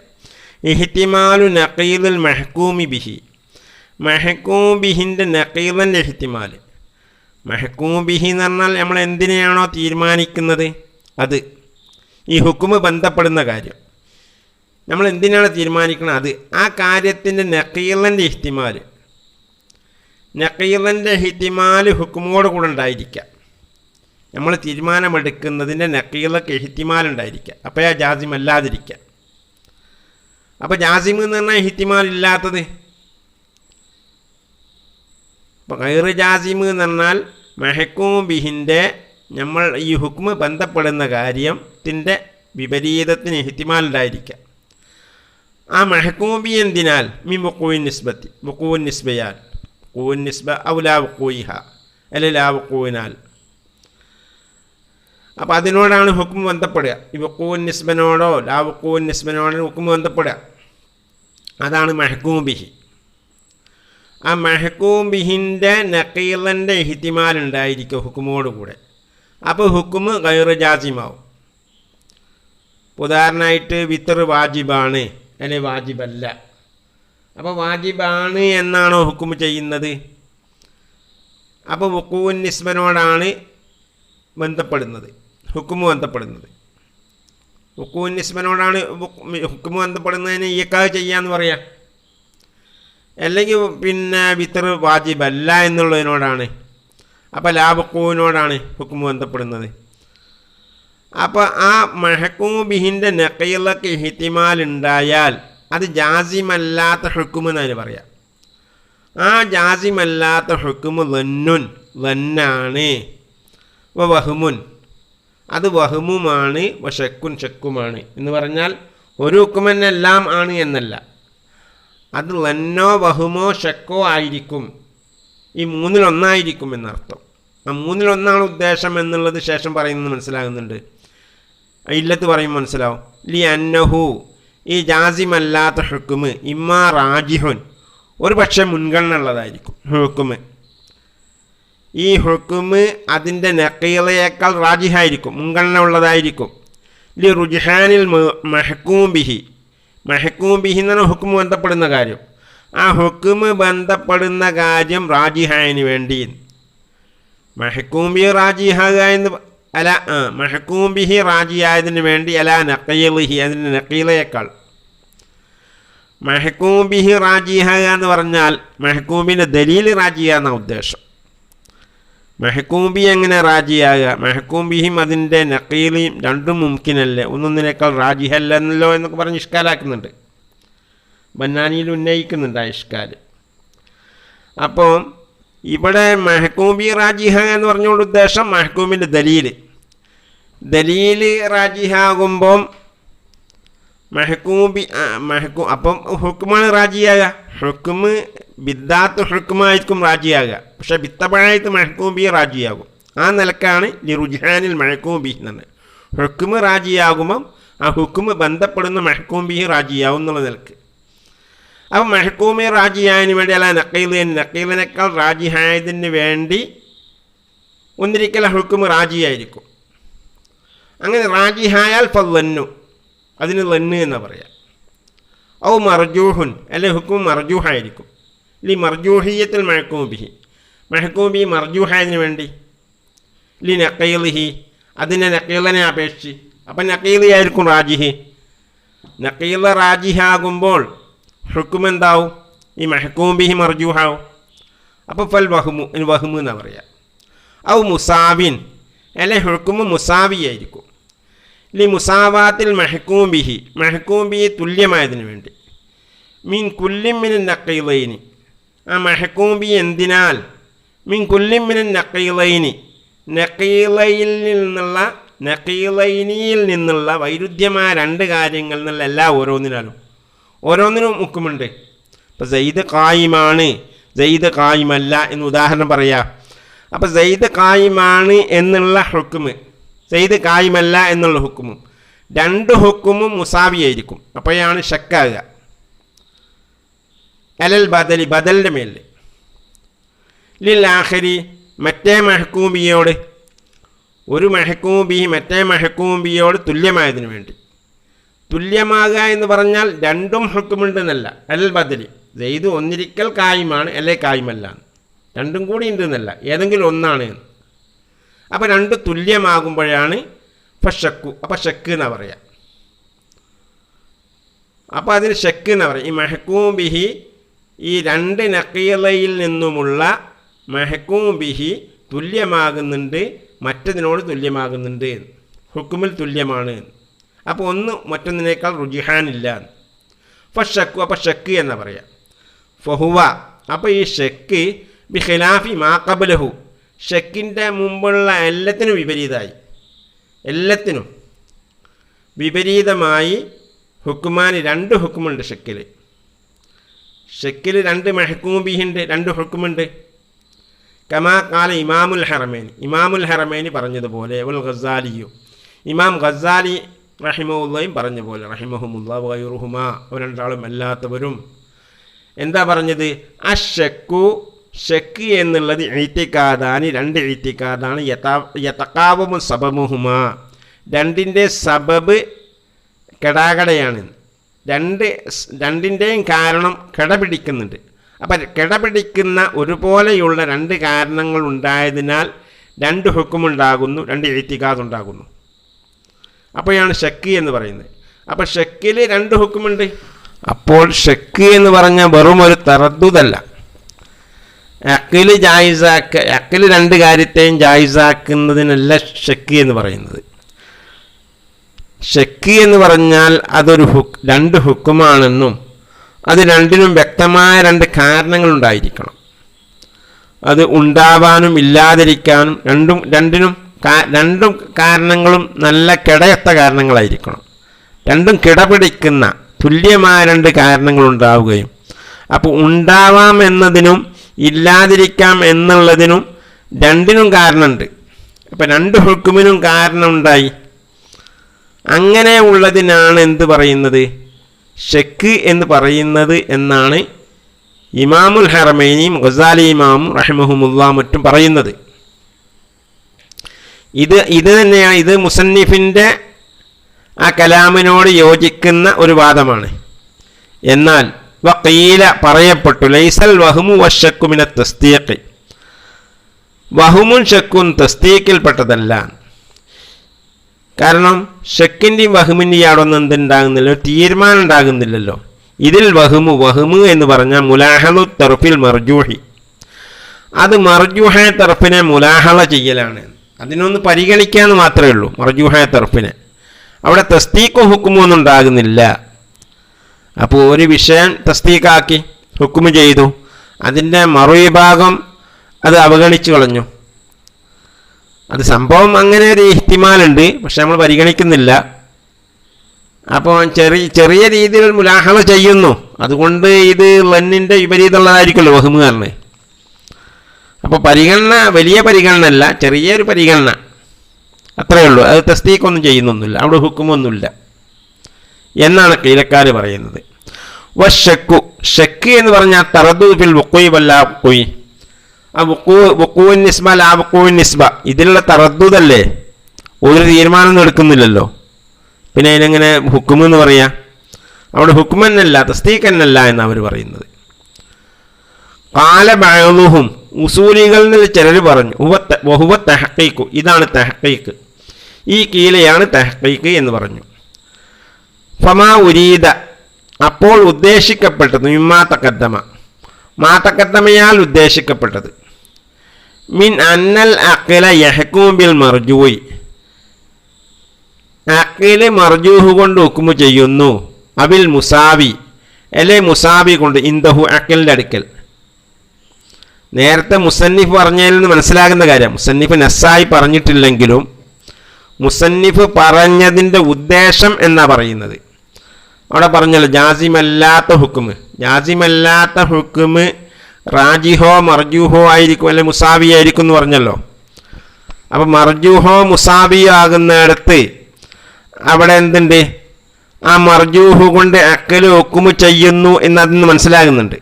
ഇഹ്തിമാലു നഖീലുൽ മഹ്കൂമി ബിഹി, മഹ്കൂം ബിഹിൻ്റെ നഖീലിൻ്റെ ഇഹ്തിമാൽ. മഹ്കൂം ബിഹി എന്ന് പറഞ്ഞാൽ നമ്മൾ എന്തിനെയാണോ തീരുമാനിക്കുന്നത് അത്, ഈ ഹുക്കുമ് ബന്ധപ്പെടുന്ന കാര്യം നമ്മൾ എന്തിനാണ് തീരുമാനിക്കുന്നത് അത്, ആ കാര്യത്തിൻ്റെ നഖീലിൻ്റെ ഇഹ്തിമാൽ, നഖീലിൻ്റെ ഇഹ്തിമാൽ ഹുക്കുമോട് കൂടെ ഉണ്ടായിരിക്കുക. നമ്മൾ തീരുമാനമെടുക്കുന്നതിൻ്റെ നഖീലൊക്കെ ഇഹ്തിമാൽ ഉണ്ടായിരിക്കുക. അപ്പോൾ ആ ജാസിം അല്ലാതിരിക്കുക. അപ്പോൾ ജാസിം എന്ന് പറഞ്ഞാൽ ഇഹ്തിമാൽ ഇല്ലാത്തത്. അപ്പോൾ ഗൈറ് ജാസിം എന്ന് പറഞ്ഞാൽ മഹ്കൂം ബിഹിൻ്റെ നമ്മൾ ഈ ഹുക്മ് ബന്ധപ്പെടുന്ന കാര്യത്തിൻ്റെ വിപരീതത്തിന് ഇഹ്തിമാൽ ഉണ്ടായിരിക്കുക. ആ മഹ്കൂം ബി എന്തിനാൽ? മി വുഖൂഇൻ നിസ്ബത്തി, വുഖൂഇൻ നിസ്ബയാൽ, വുഖൂഇൻ നിസ്ബ ഔ ലാ വുഖൂഇഹ അല്ല ലാ വുഖൂഇനാൽ. അപ്പോൾ അതിനോടാണ് ഹുക്മ് ബന്ധപ്പെടുക. ഈ വുഖൂഇൻ നിസ്ബനോടോ ലാ വുഖൂഇൻ നിസ്ബനോടോ ഹുക്മ് ബന്ധപ്പെടുക. അതാണ് മഹ്കൂം ബിഹി. ആ മഹ്കൂം ബിഹിൻ്റെ നഖീലിൻ്റെ ഇഹ്തിമാൽ ഉണ്ടായിരിക്കും ഹുക്കുമോട് കൂടെ. അപ്പോൾ ഹുക്കുമ് ഗൈറ് ജാസിമാവും. ഉദാഹരണമായിട്ട് വിത്തർ വാജിബാണ് അല്ലെങ്കിൽ വാജിബല്ല. അപ്പോൾ വാജിബാണ് എന്നാണോ ഹുക്കുമ് ചെയ്യുന്നത്? അപ്പോൾ വുഖൂഇൻ നിസ്ബനോടാണ് ബന്ധപ്പെടുന്നത്, ഹുക്കുമ് ബന്ധപ്പെടുന്നത്. വുഖൂഇൻ നിസ്ബനോടാണ് ഹുക്കുമ് ബന്ധപ്പെടുന്നതിന് ഇയക്കാഹ് ചെയ്യാന്ന് പറയാം. അല്ലെങ്കിൽ പിന്നെ വിത്തർ വാജിബല്ല എന്നുള്ളതിനോടാണ്. അപ്പോൾ ലാ വുഖൂഇനോടാണ് ഹുക്കുമ് ബന്ധപ്പെടുന്നത്. അപ്പോൾ ആ മഹ്കൂം ബിഹിൻ്റെ നഖീലൊക്കെ ഇഹ്തിമാൽ ഉണ്ടായാൽ അത് ജാസിമല്ലാത്ത ഹുക്കുമ് എന്നതിന് പറയാം. ആ ജാസിമല്ലാത്ത ഹുക്കുമ് ലന്നുൻ, ലന്നാണ്. വഹമുൻ, അത് വഹമുമാണ്. ഷക്കുൻ, ഷക്കുമാണ് എന്ന് പറഞ്ഞാൽ ഒരു ഹുക്കുമെന്നെല്ലാം ആണ് എന്നല്ല, അത് ലന്നോ വഹുമോ ഷക്കോ ആയിരിക്കും. ഈ മൂന്നിലൊന്നായിരിക്കും എന്നർത്ഥം. ആ മൂന്നിലൊന്നാണ് ഉദ്ദേശം എന്നുള്ളത് ശേഷം പറയുന്നത് മനസ്സിലാകുന്നുണ്ട്. ഇല്ലത്ത് പറയുമ്പോൾ മനസ്സിലാവും. ലി അന്നഹു, ഈ ജാസിമല്ലാത്ത ഹുക്കുമ് ഇമ്മാ റാജിഹുൻ, ഒരു പക്ഷേ മുൻഗണന ഉള്ളതായിരിക്കും ഹുക്കുമ്. ഈ ഹുക്കുമ് അതിൻ്റെ നഖീലയേക്കാൾ റാജിഹായിരിക്കും, മുൻഗണന ഉള്ളതായിരിക്കും. ലി റുജ്ഹാനിൽ മഹ്കൂം ബിഹി, മഹ്കൂം ബിഹി എന്നാണ് ഹുക്കുമ് ബന്ധപ്പെടുന്ന കാര്യം. ആ ഹുക്കുമ് ബന്ധപ്പെടുന്ന കാര്യം റാജിഹായതിന് വേണ്ടി. മഹ്കൂം ബിഹി റാജിഹായ എന്ന് അല, മഹ്കൂം ബിഹി റാജിയായതിന് വേണ്ടി അല നഖീലിഹി, അതിൻ്റെ നഖീലയേക്കാൾ. മെഹ്കൂം ബിഹി റാജിഹ എന്ന് പറഞ്ഞാൽ മെഹ്കൂമിൻ്റെ ദലീൽ റാജിയ എന്നാണ് ഉദ്ദേശം. മെഹ്കൂം ബി എങ്ങനെ റാജിയാകുക? മെഹ്കൂം ബിഹിം അതിൻ്റെ നഖീലും രണ്ടും മുംകിനല്ലേ, ഒന്നൊന്നിനേക്കാൾ റാജിഹല്ലല്ലോ എന്നൊക്കെ പറഞ്ഞ് ഇഷ്കാലാക്കുന്നുണ്ട്. ബന്നാനിയിൽ ഉന്നയിക്കുന്നുണ്ട് ആ ഇഷ്കാല്. അപ്പോൾ ഇവിടെ മെഹ്കൂം ബി റാജിഹ എന്ന് പറഞ്ഞുകൊണ്ട് ഉദ്ദേശം മെഹ്കൂമിൻ്റെ ദലീൽ റാജിഹാകുമ്പം അപ്പം ഹുക്കുമാണ് റാജിയാകുക. ഹുക്കുമ് ബിദ്ദാത്ത് ഹുക്കുമായിരിക്കും റാജിയാകുക, പക്ഷേ ബിത്തബഴായിട്ട് മെഹ്കൂം ബി റാജിയാകും. ആ നിലക്കാണ് റുജ്ഹാനിൽ മെഹ്കൂം ബി എന്നത്. ഹുക്കുമ് റാജിയാകുമ്പം ആ ഹുക്കുമ് ബന്ധപ്പെടുന്ന മെഹ്കൂം ബി റാജിയാവും എന്നുള്ള നിലക്ക്. അപ്പം മെഹ്കൂം ബി റാജിയായതിന് വേണ്ടി അല്ല നക്കീലിനേക്കാൾ റാജിഹായതിന് വേണ്ടി ഒന്നിരിക്കൽ ഹുക്കുമ് റാജിയായിരിക്കും. അങ്ങനെ റാജിഹായാൽ ഫല്ലന്നു, അതിന് ലന്ന് എന്ന് പറയാം. ഔ മർജൂഹുൻ, അല്ലെ ഹുക്കും മർജൂഹായിരിക്കും. ലി മർജൂഹിയത്തിൽ മെഹ്കൂം ബിഹി, മെഹ്കൂം ബി മർജൂഹായതിന് വേണ്ടി. ലി നക്കീലിഹി, അതിനെ നക്കീലിനെ അപേക്ഷിച്ച്. അപ്പം നക്കീലിയായിരിക്കും റാജിഹി. നക്കീല റാജിഹാകുമ്പോൾ ഹുക്കും എന്താവും? ഈ മെഹ്കൂം ബിഹി മർജൂഹാവും. അപ്പോൾ ഫൽ വഹ്മു, വഹ്മു എന്നാണ് പറയാം. ഔ മുസാവിൻ, അല്ലെ ഹുക്കും മുസാവിയായിരിക്കും. ലി മുസാവാത്തിൽ മെഹ്കൂം ബിഹി, മെഹ്കൂം ബിഹി തുല്യമായതിന് വേണ്ടി. മീൻ കുല്ലിമിൻ നക്കീലൈനി, ആ മെഹ്കൂം ബി എന്തിനാൽ? മീൻ കുല്ലിമിൻ നക്കീലൈനി, നക്കീലൈനിയിൽ നിന്നുള്ള വൈരുദ്ധ്യമായ രണ്ട് കാര്യങ്ങളിൽ നിന്നുള്ള എല്ലാ ഓരോന്നിനും ഹുക്കുമുണ്ട്. ഇപ്പോൾ സെയ്ദ് ഖായിമാണ്, സെയ്ദ് ഖായിമല്ല എന്ന് ഉദാഹരണം പറയാം. അപ്പോൾ സെയ്ദ് ഖായിമാണ് എന്നുള്ള ഹുക്കുമ്, സെയ്ദ് ഖായിമല്ല എന്നുള്ള ഹുക്കുമും, രണ്ട് ഹുക്കുമും മുസാവിയായിരിക്കും. അപ്പോഴാണ് ഷക്കാകുക. അലൽ ബദലി, ബദലിൻ്റെ മേലിൽ. ലിൽ ആഖിരി, മറ്റേ മെഹ്കൂം ബിയോട്, ഒരു മെഹ്കൂം ബി മറ്റേ മെഹ്കൂം ബിയോട് തുല്യമായതിനു വേണ്ടി. തുല്യമാകുക എന്ന് പറഞ്ഞാൽ രണ്ടും ഹുക്കുമുണ്ടെന്നല്ല. അലൽ ബദലി, സെയ്ദ് ഒന്നിരിക്കൽ കായിമാണ്, അല്ലെ കായിമല്ല, രണ്ടും കൂടി ഉണ്ടെന്നല്ല, ഏതെങ്കിലും ഒന്നാണ്. അപ്പോൾ രണ്ട് തുല്യമാകുമ്പോഴാണ് ഫഷക്കു, അപ്പോൾ ഷക്ക് എന്നാണ് പറയുക. അപ്പോൾ അതിന് ഷക്ക് എന്ന് പറയും. ഈ മെഹ്കൂം ബിഹി, ഈ രണ്ട് നക്കീലയിൽ നിന്നുമുള്ള മെഹ്കൂം ബിഹി തുല്യമാകുന്നുണ്ട്, മറ്റതിനോട് തുല്യമാകുന്നുണ്ട്, ഹുക്കുമിൽ തുല്യമാണ്. അപ്പോൾ ഒന്ന് മറ്റൊന്നിനേക്കാൾ റുജിഹാനില്ല. ഫഷക്കു, അപ്പോൾ ഷക്ക് എന്ന് പറയാം. ഫഹുവ, അപ്പോൾ ഈ ഷക്ക് ബി ഖിലാഫി മാ ഖബ്ലഹു, ഷക്കിൻ്റെ മുമ്പുള്ള എല്ലാത്തിനും വിപരീതമായി ഹുക്കുമാന് രണ്ട് ഹുക്കുമുണ്ട്. ഷക്കിൽ രണ്ട് മെഹ്കൂം ബിഹിണ്ട്, രണ്ട് ഹുക്കുമുണ്ട്. കമാ കാല ഇമാമുൽ ഹറമൈനി പറഞ്ഞതുപോലെ, വൽ ഗസാലിയു, ഇമാം ഗസാലി റഹിമഹുല്ലയും പറഞ്ഞ പോലെ, റഹിമഹുമുല്ലാ വഗൈറുഹുമാ, അവർ രണ്ടാളും അല്ലാത്തവരും എന്താ പറഞ്ഞത്? ഷക്ക് എന്നുള്ളത് ഈത്തിക്കാദാനി, രണ്ട് ഈത്തിക്കാദാണ്. യതഖാവമു സബബുഹുമാ, രണ്ടിൻ്റെ സബബ് കെടാകടയാണ്. രണ്ടിൻ്റെയും കാരണം കിടപിടിക്കുന്നുണ്ട്. അപ്പം കിടപിടിക്കുന്ന ഒരുപോലെയുള്ള രണ്ട് കാരണങ്ങൾ ഉണ്ടായതിനാൽ രണ്ട് ഹുക്കുമുണ്ടാകുന്നു, രണ്ട് ഈത്തിക്കാദുണ്ടാകുന്നു. അപ്പോഴാണ് ഷക്ക് എന്ന് പറയുന്നത്. അപ്പോൾ ഷക്കിൽ രണ്ട് ഹുക്കുമുണ്ട്. അപ്പോൾ ഷക്ക് എന്ന് പറഞ്ഞാൽ വെറും ഒരു തറദ്ദുദല്ല. അക്കിൽ രണ്ട് കാര്യത്തെയും ജായിസാക്കുന്നതിനല്ല ഷക്ക് എന്ന് പറയുന്നത്. ഷക്ക് എന്ന് പറഞ്ഞാൽ അതൊരു രണ്ട് ഹുക്കുമാണെന്നും അത് രണ്ടിനും വ്യക്തമായ രണ്ട് കാരണങ്ങളുണ്ടായിരിക്കണം. അത് ഉണ്ടാവാനും ഇല്ലാതിരിക്കാനും രണ്ടും കാരണങ്ങളും നല്ല കിടയത്ത കാരണങ്ങളായിരിക്കണം. രണ്ടും കിടപിടിക്കുന്ന തുല്യമായ രണ്ട് കാരണങ്ങളുണ്ടാവുകയും, അപ്പോൾ ഉണ്ടാവാം എന്നതിനും ഇല്ലാതിരിക്കാം എന്നുള്ളതിനും രണ്ടിനും കാരണമുണ്ട്. അപ്പം രണ്ട് ഹുക്കുമിനും കാരണമുണ്ടായി. അങ്ങനെ ഉള്ളതിനാണ് എന്ത് പറയുന്നത്? ഷക്ക് എന്ന് പറയുന്നത് എന്നാണ് ഇമാമുൽ ഹറമൈനിയും ഗസാലി ഇമാമും റഹിമഹുമുല്ലാ മറ്റും പറയുന്നത്. ഇത് തന്നെയാണ്, ഇത് മുസന്നിഫിൻ്റെ ആ കലാമിനോട് യോജിക്കുന്ന ഒരു വാദമാണ്. എന്നാൽ വഖീല പറയപ്പെട്ടു, ലൈസൽ വഹ്മു വശക്കു മിന തസ്ദീഖ്, വഹുമുൻ ഷക്കും തസ്ദീഖിൽപ്പെട്ടതല്ല. കാരണം ഷക്കിൻ്റെയും വഹുമിൻ്റെയും അവിടെ ഒന്നും എന്തുണ്ടാകുന്നില്ല, തീരുമാനം ഉണ്ടാകുന്നില്ലല്ലോ. ഇതിൽ വഹ്മു എന്ന് പറഞ്ഞാൽ മുലാഹലു തർഫിൽ മർജൂഹി, അത് മർജൂഹായ തർഫിനെ മുലാഹല ചെയ്യലാണ്. അതിനൊന്ന് പരിഗണിക്കാന്ന് മാത്രമേ ഉള്ളൂ. മർജൂഹായ തർഫിനെ അവിടെ തസ്ദീഖും ഹുക്കുമും ഒന്നും ഉണ്ടാകുന്നില്ല. അപ്പോൾ ഒരു വിഷയം തസ്ദീഖാക്കി ഹുക്കുമ് ചെയ്തു, അതിൻ്റെ മറുവിഭാഗം അത് അവഗണിച്ചു കളഞ്ഞു. അത് സംഭവം അങ്ങനെ ഒരു ഇഹ്തിമാലുണ്ട്, പക്ഷെ നമ്മൾ പരിഗണിക്കുന്നില്ല. അപ്പോൾ ചെറിയ രീതിയിൽ മുലാഹല ചെയ്യുന്നു, അതുകൊണ്ട് ഇത് ലന്നിൻ്റെ വിപരീതമുള്ളതായിരിക്കുമല്ലോ വഹ്മുകാരന്. അപ്പോൾ പരിഗണന വലിയ പരിഗണന അല്ല, ചെറിയൊരു പരിഗണന അത്രയേ ഉള്ളൂ. അത് തസ്ദീഖൊന്നും ചെയ്യുന്നൊന്നുമില്ല, അവിടെ ഹുക്കുമൊന്നുമില്ല എന്നാണ് കീലക്കാർ പറയുന്നത്. വശക്കു, ഷക്ക് എന്ന് പറഞ്ഞാൽ തറദ്ദുദ് ഫിൽ വുഖൂഇ വല്ലാ വുഖൂഇ, ആ വുഖൂഇൻ നിസ്ബ ലാ വുഖൂഇൻ നിസ്ബ, ഇതിലുള്ള തറദ്ദുദല്ലേ, ഒരു തീരുമാനം എടുക്കുന്നില്ലല്ലോ, പിന്നെ അതിനെങ്ങനെ ഹുക്കുമെന്ന് പറയാം? അവിടെ ഹുക്കുമെന്നല്ല തസ്ദീഖന്നല്ല എന്നാണ് അവർ പറയുന്നത്. ഖാല ബഅ്ളുഹും, ഉസൂലികളിൽ നിന്ന് ചിലർ പറഞ്ഞു, വഹുവ തഹ്ഖീഖ്, ഇതാണ് തഹ്ഖീഖ്, ഈ കീലയാണ് തഹ്ഖീഖ് എന്ന് പറഞ്ഞു. ഫമാ ഉരീദ, അപ്പോൾ ഉദ്ദേശിക്കപ്പെട്ടത്, മിമ്മാ തഖദ്ദമ, മാ തഖദ്ദമയാൽ ഉദ്ദേശിക്കപ്പെട്ടത്, മിൻ അന്നൽ അഖ്ല യഹ്കുമു ബിൽ മർജൂഇ, അഖ്ല് മർജൂഹ് കൊണ്ട് ഹുക്മു ചെയ്യുന്നു, അബിൽ മുസാവി, അല്ലെ മുസാവി കൊണ്ട്, ഇൻദഹു അഖ്ലിൻ്റെ അടുക്കൽ. നേരത്തെ മുസന്നിഫ് പറഞ്ഞതിൽ നിന്ന് മനസ്സിലാകുന്ന കാര്യം, മുസന്നിഫ് നസ്സായി പറഞ്ഞിട്ടില്ലെങ്കിലും മുസന്നിഫ് പറഞ്ഞതിൻ്റെ ഉദ്ദേശം എന്നാ പറയുന്നത്. അവിടെ പറഞ്ഞല്ലോ ജാസിമല്ലാത്ത ഹുക്കുമ്, ജാസിമല്ലാത്ത ഹുക്കുമ് റാജിഹോ മർജൂഹോ ആയിരിക്കും, അല്ലെ മുസാവി ആയിരിക്കും എന്ന് പറഞ്ഞല്ലോ. അപ്പം മർജൂഹോ മുസാവിയോ ആകുന്നിടത്ത് അവിടെ എന്തുണ്ട്? ആ മർജൂഹു കൊണ്ട് അക്കല് ഹുക്കുമ് ചെയ്യുന്നു എന്നതിന് മനസ്സിലാകുന്നുണ്ട്,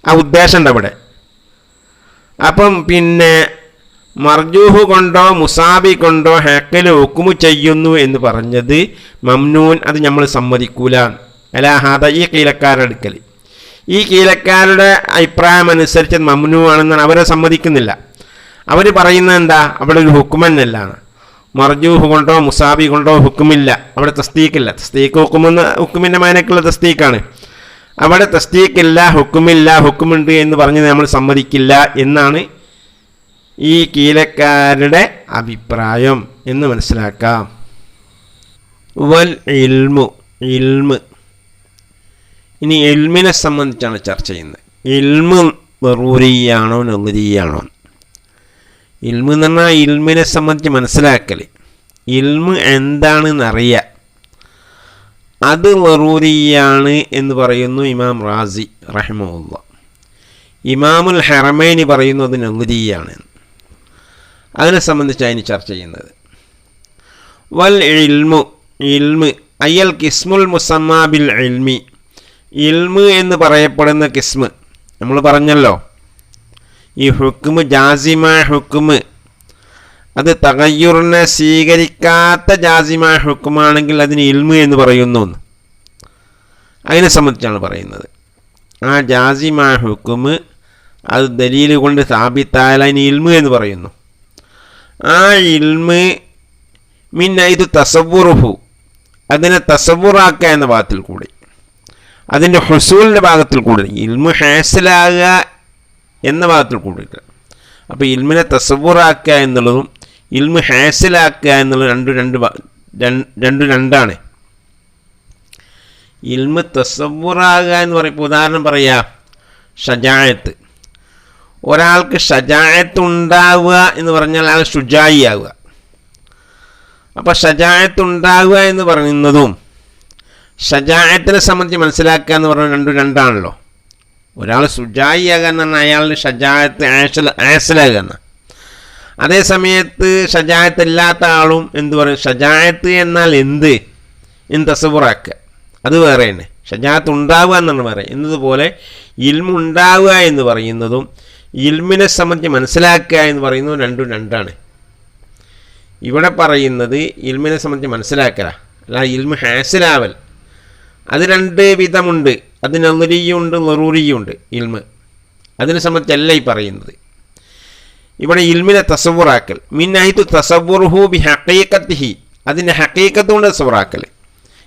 ആ ഉദ്ദേശം ഉണ്ട് അവിടെ. അപ്പം പിന്നെ മർജൂഹു കൊണ്ടോ മുസാബി കൊണ്ടോ ഹക്കല് ഹുക്കുമു ചെയ്യുന്നു എന്ന് പറഞ്ഞത് മംനൂൻ, അത് നമ്മൾ സമ്മതിക്കൂല. അലാഹാദ, ഈ കീലക്കാരുടെ അടുക്കൽ, ഈ കീലക്കാരുടെ അഭിപ്രായം അനുസരിച്ച് മംനൂ ആണെന്നാണ്, അവരെ സമ്മതിക്കുന്നില്ല. അവർ പറയുന്നത് എന്താ? അവിടെ ഒരു ഹുക്കുമെന്നല്ലാണ്, മർജൂഹു കൊണ്ടോ മുസാബി കൊണ്ടോ ഹുക്കുമില്ല, അവിടെ തസ്ദീഖില്ല. തസ്ദീഖ് ഹുക്കുമെന്ന് ഹുക്കുമിൻ്റെ മാനക്കുള്ള തസ്ദീഖാണ്. അവിടെ തസ്ദീഖില്ല, ഹുക്കുമില്ല, ഹുക്കുമുണ്ട് എന്ന് പറഞ്ഞ് നമ്മൾ സമ്മതിക്കില്ല എന്നാണ് ഈ കീലക്കാരുടെ അഭിപ്രായം എന്ന് മനസ്സിലാക്കാം. വൽ ഇൽമു, ഇൽമ്, ഇനി ഇൽമിനെ സംബന്ധിച്ചാണ് ചർച്ച ചെയ്യുന്നത്. ഇൽമ് ദറൂരിയാണോ നളരിയാണോ? ഇൽമ് എന്ന് പറഞ്ഞാൽ ഇൽമിനെ സംബന്ധിച്ച് മനസ്സിലാക്കൽ, ഇൽമ് എന്താണെന്ന് അറിയുക, അത് ദറൂരിയാണ് എന്ന് പറയുന്നു ഇമാം റാസി റഹിമഹുല്ലാഹ്. ഇമാമുൽ ഹറമൈനി പറയുന്നു അത് നളരിയാണ്. അതിനെ സംബന്ധിച്ച് അതിന് ചർച്ച ചെയ്യുന്നത്. വൽ ഇൽമു, ഇൽമ് അയ്യൽ കിസ്മുൽ മുസമ്മാ ബിൽ ഇൽമി, ഇൽമ് എന്ന് പറയപ്പെടുന്ന കിസ്മ് നമ്മൾ പറഞ്ഞല്ലോ. ഈ ഹുക്മ് ജാസിമായ ഹുക്മ്, അത് തഗയ്യുറിനെ സ്വീകരിക്കാത്ത ജാസിമായ ഹുക്മാണെങ്കിൽ അതിന് ഇൽമ് എന്ന് പറയുന്നു. അതിനെ സംബന്ധിച്ചാണ് പറയുന്നത്. ആ ജാസിമായ ഹുക്മ് അത് ദലീൽ കൊണ്ട് സ്ഥാപിത്തായാൽ അതിന് ഇൽമ് എന്ന് പറയുന്നു. ആ ഇൽമ് മിന്നൈതു തസവ്വുറുഹു, അതിനെ തസവ്വുറാക്കുക എന്ന ഭാഗത്തിൽ കൂടി, അതിൻ്റെ ഹുസൂലിൻ്റെ ഭാഗത്തിൽ കൂടി, ഇൽമ് ഹാസിലാകുക എന്ന ഭാഗത്തിൽ കൂടിയിട്ട്. അപ്പോൾ ഇൽമിനെ തസവ്വുറാക്കുക എന്നുള്ളതും ഇൽമ് ഹാസിലാക്കുക എന്നുള്ളത് രണ്ടാണ്. ഇൽമ് തസവ്വുറാകുക എന്ന് പറയുമ്പോൾ ഉദാഹരണം പറയാം, ഷജാഅത്ത്. ഒരാൾക്ക് ഷജാഅത്ത് ഉണ്ടാവുക എന്ന് പറഞ്ഞാൽ അയാൾ ഷുജായി ആവുക. അപ്പോൾ ഷജാഅത്ത് ഉണ്ടാവുക എന്ന് പറയുന്നതും ഷജാഅത്തിനെ സംബന്ധിച്ച് മനസ്സിലാക്കുക എന്ന് പറഞ്ഞാൽ രണ്ടാണല്ലോ. ഒരാൾ ഷുജായി ആകുക എന്ന് പറഞ്ഞാൽ അയാളുടെ ഷജാഅത്ത് ആസലാകുക എന്ന്. അതേ സമയത്ത് ഷജാഅത്ത് ഇല്ലാത്ത ആളും എന്ത് പറയും? ഷജാഅത്ത് എന്നാൽ എന്ത് എന്ന് തസവ്വുറാക്കുക, അത് വേറെ തന്നെ. ഷജാഅത്ത് ഉണ്ടാവുക എന്നാണ് പറയുക. എന്നതുപോലെ ഇൽമ് ഉണ്ടാവുക എന്ന് പറയുന്നതും ഇൽമിനെ സംബന്ധിച്ച് മനസ്സിലാക്കുക എന്ന് പറയുന്നതും രണ്ടാണ്. ഇവിടെ പറയുന്നത് ഇൽമിനെ സംബന്ധിച്ച് മനസ്സിലാക്കല, അല്ല ഇൽമ് ഹാസിലാവൽ. അത് രണ്ട് വിധമുണ്ട്, അത് നളരിയുണ്ട് ലറൂരിയുണ്ട്. ഇൽമ് അതിനെ സംബന്ധിച്ചല്ല ഈ പറയുന്നത്. ഇവിടെ ഇൽമിനെ തസവ്വുറാക്കൽ, മിന്നൈതു തസവ്വുറുഹു ബി ഹഖീഖത്തിഹി, അതിൻ്റെ ഹഖീഖത്ത് കൊണ്ട് തസവ്വുറാക്കൽ,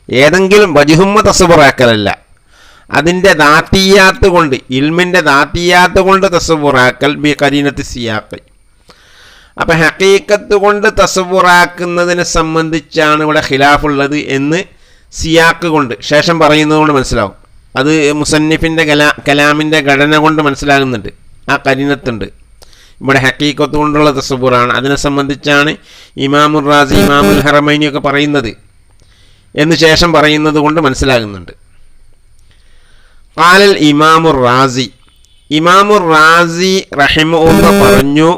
ഏതെങ്കിലും വജ്ഹുമ്മ തസവ്വുറാക്കലല്ല. അതിൻ്റെ ദാത്തിയാത്ത് കൊണ്ട്, ഇൽമിൻ്റെ ദാത്തിയാത്ത് കൊണ്ട് തസവുറാക്കൽ ബി ഖരീനത്തി സിയാഖ്. അപ്പം ഹഖീഖത്ത് കൊണ്ട് തസവുറാക്കുന്നതിനെ സംബന്ധിച്ചാണ് ഇവിടെ ഖിലാഫുള്ളത് എന്ന് സിയാഖ് കൊണ്ട് ശേഷം പറയുന്നത് കൊണ്ട് മനസ്സിലാവും. അത് മുസന്നിഫിൻ്റെ കലാമിൻ്റെ ഘടന കൊണ്ട് മനസ്സിലാകുന്നുണ്ട്. ആ ഖരീനത്തുണ്ട്. ഇവിടെ ഹഖീഖത്ത് കൊണ്ടുള്ള തസവുറാണ്, അതിനെ സംബന്ധിച്ചാണ് ഇമാമുർ റാസി, ഇമാമുൽ ഹറമൈനി ഒക്കെ പറയുന്നത് എന്ന് ശേഷം പറയുന്നത് കൊണ്ട് മനസ്സിലാകുന്നുണ്ട്. ഖാലൽ ഇമാമുർ റാസി, ഇമാമുർ റാസി റഹിമഹുല്ലാഹ് പറഞ്ഞു,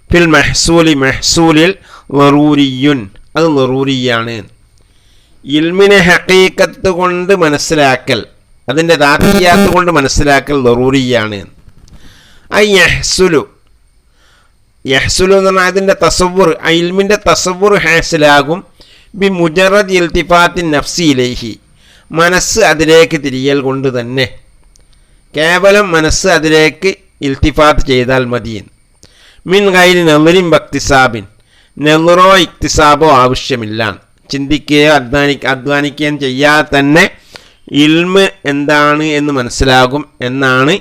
ഫിൽ മഹ്സൂലി, മഹ്സൂലിൽ ലറൂരിയുൻ, അത് ലറൂരിയാണ്. ഇൽമിനെ ഹഖീഖത്ത് കൊണ്ട് മനസ്സിലാക്കൽ, അതിൻ്റെ ദാത്തിയാത്ത് കൊണ്ട് മനസ്സിലാക്കൽ ലറൂരിയാണ്. ഐ യഹ്സുലു, യഹ്സുലു എന്ന് പറഞ്ഞാൽ അതിൻ്റെ തസവുർ, ആ ഇൽമിൻ്റെ തസവുർ ഹാസിലാകും ബി മുജറദ് ഇൽത്തിഫാത്തിൻ നഫ്സി ഇലൈഹി, മനസ്സ് അതിലേക്ക് തിരിയൽ കൊണ്ട് തന്നെ, കേവലം മനസ്സ് അതിലേക്ക് ഇൽത്തിഫാത്ത് ചെയ്താൽ മതി. മിൻ ഗൈരി നെളിൻ ബക്തിസാബിൻ, നെളറോ ഇക്തിസാബോ ആവശ്യമില്ല, ചിന്തിക്കുകയോ അധ്വാനിക്കുകയും ചെയ്യാതെ തന്നെ ഇൽമ് എന്താണ് എന്ന് മനസ്സിലാകും എന്നാണ്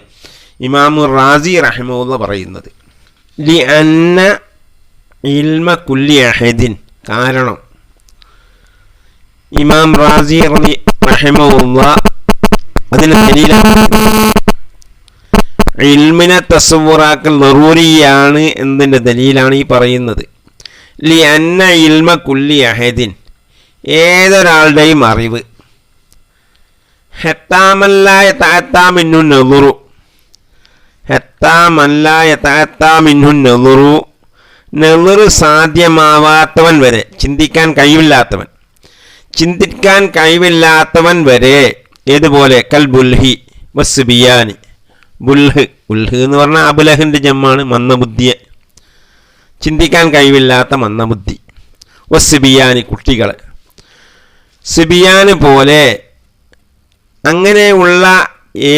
ഇമാമുർ റാസി റഹിമഹുല്ലാഹ് പറയുന്നത്. ലി അന്ന ഇൽമ കുല്ലി അഹദിൻ, കാരണം ഇമാം റാസി റഹിമഹുല്ലാഹ് അതിന് ദലീലാണ്, ഇൽമിനെ തസവുറാക്കൽ ലറൂരിയാണ് എന്നതിൻ്റെ ദലീലാണ് ഈ പറയുന്നത്. ലി അന്ന ഇൽമ കുല്ലി അഹദിൻ, ഏതൊരാളുടെയും അറിവ്, ഹത്താമല്ലായ തഅത്താമിന്നു നദുറു, ഹത്താമല്ലായ തഅത്താമിന്നു നദുറു, നദുറ് സാധ്യമാവാത്തവൻ വരെ, ചിന്തിക്കാൻ കഴിവില്ലാത്തവൻ, ചിന്തിക്കാൻ കഴിവില്ലാത്തവൻ വരെ, ഏതുപോലെ കൽ ബുൽഹി വസ്ബിയാനി, ബുൽഹ്, ഉൽഹ് എന്ന് പറഞ്ഞാൽ അബുലഹിൻ്റെ ജമ്മാണ്, മന്ദബുദ്ധിയെ, ചിന്തിക്കാൻ കഴിവില്ലാത്ത മന്ദബുദ്ധി, വസ്ബിയാനി കുട്ടികൾ, സിബിയാന് പോലെ അങ്ങനെയുള്ള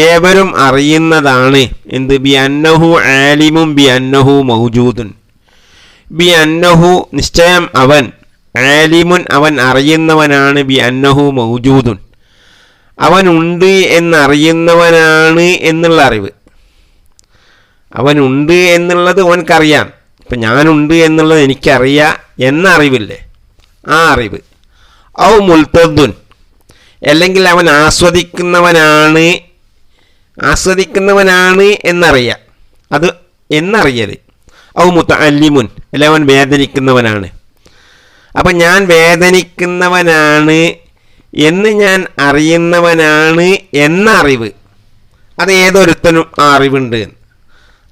ഏവരും അറിയുന്നതാണ് എന്ത്, ബി അന്നഹു ആലിമും ബി അന്നഹു മൗജൂദുൻ, ബി അന്നഹു നിശ്ചയം അവൻ, ആലിമുൻ അവൻ അറിയുന്നവനാണ്, ബി അന്നഹു മൗജൂദുൻ അവനുണ്ട് എന്നറിയുന്നവനാണ് എന്നുള്ള അറിവ്, അവനുണ്ട് എന്നുള്ളത് അവനക്കറിയാം. ഇപ്പം ഞാനുണ്ട് എന്നുള്ളത് എനിക്കറിയാം എന്ന അറിവില്ലേ, ആ അറിവ്. ഔ മുൽത്തദുൻ, അല്ലെങ്കിൽ അവൻ ആസ്വദിക്കുന്നവനാണ് എന്നറിയാം, അത് എന്നറിയൽ. ഔ മുതഅല്ലിമുൻ, അല്ലെ അവൻ വേദനിക്കുന്നവനാണ്. അപ്പം ഞാൻ വേദനിക്കുന്നവനാണ് എന്ന് ഞാൻ അറിയുന്നവനാണ് എന്ന അറിവ്, അത് ഏതൊരുത്തനും ആ അറിവുണ്ട്.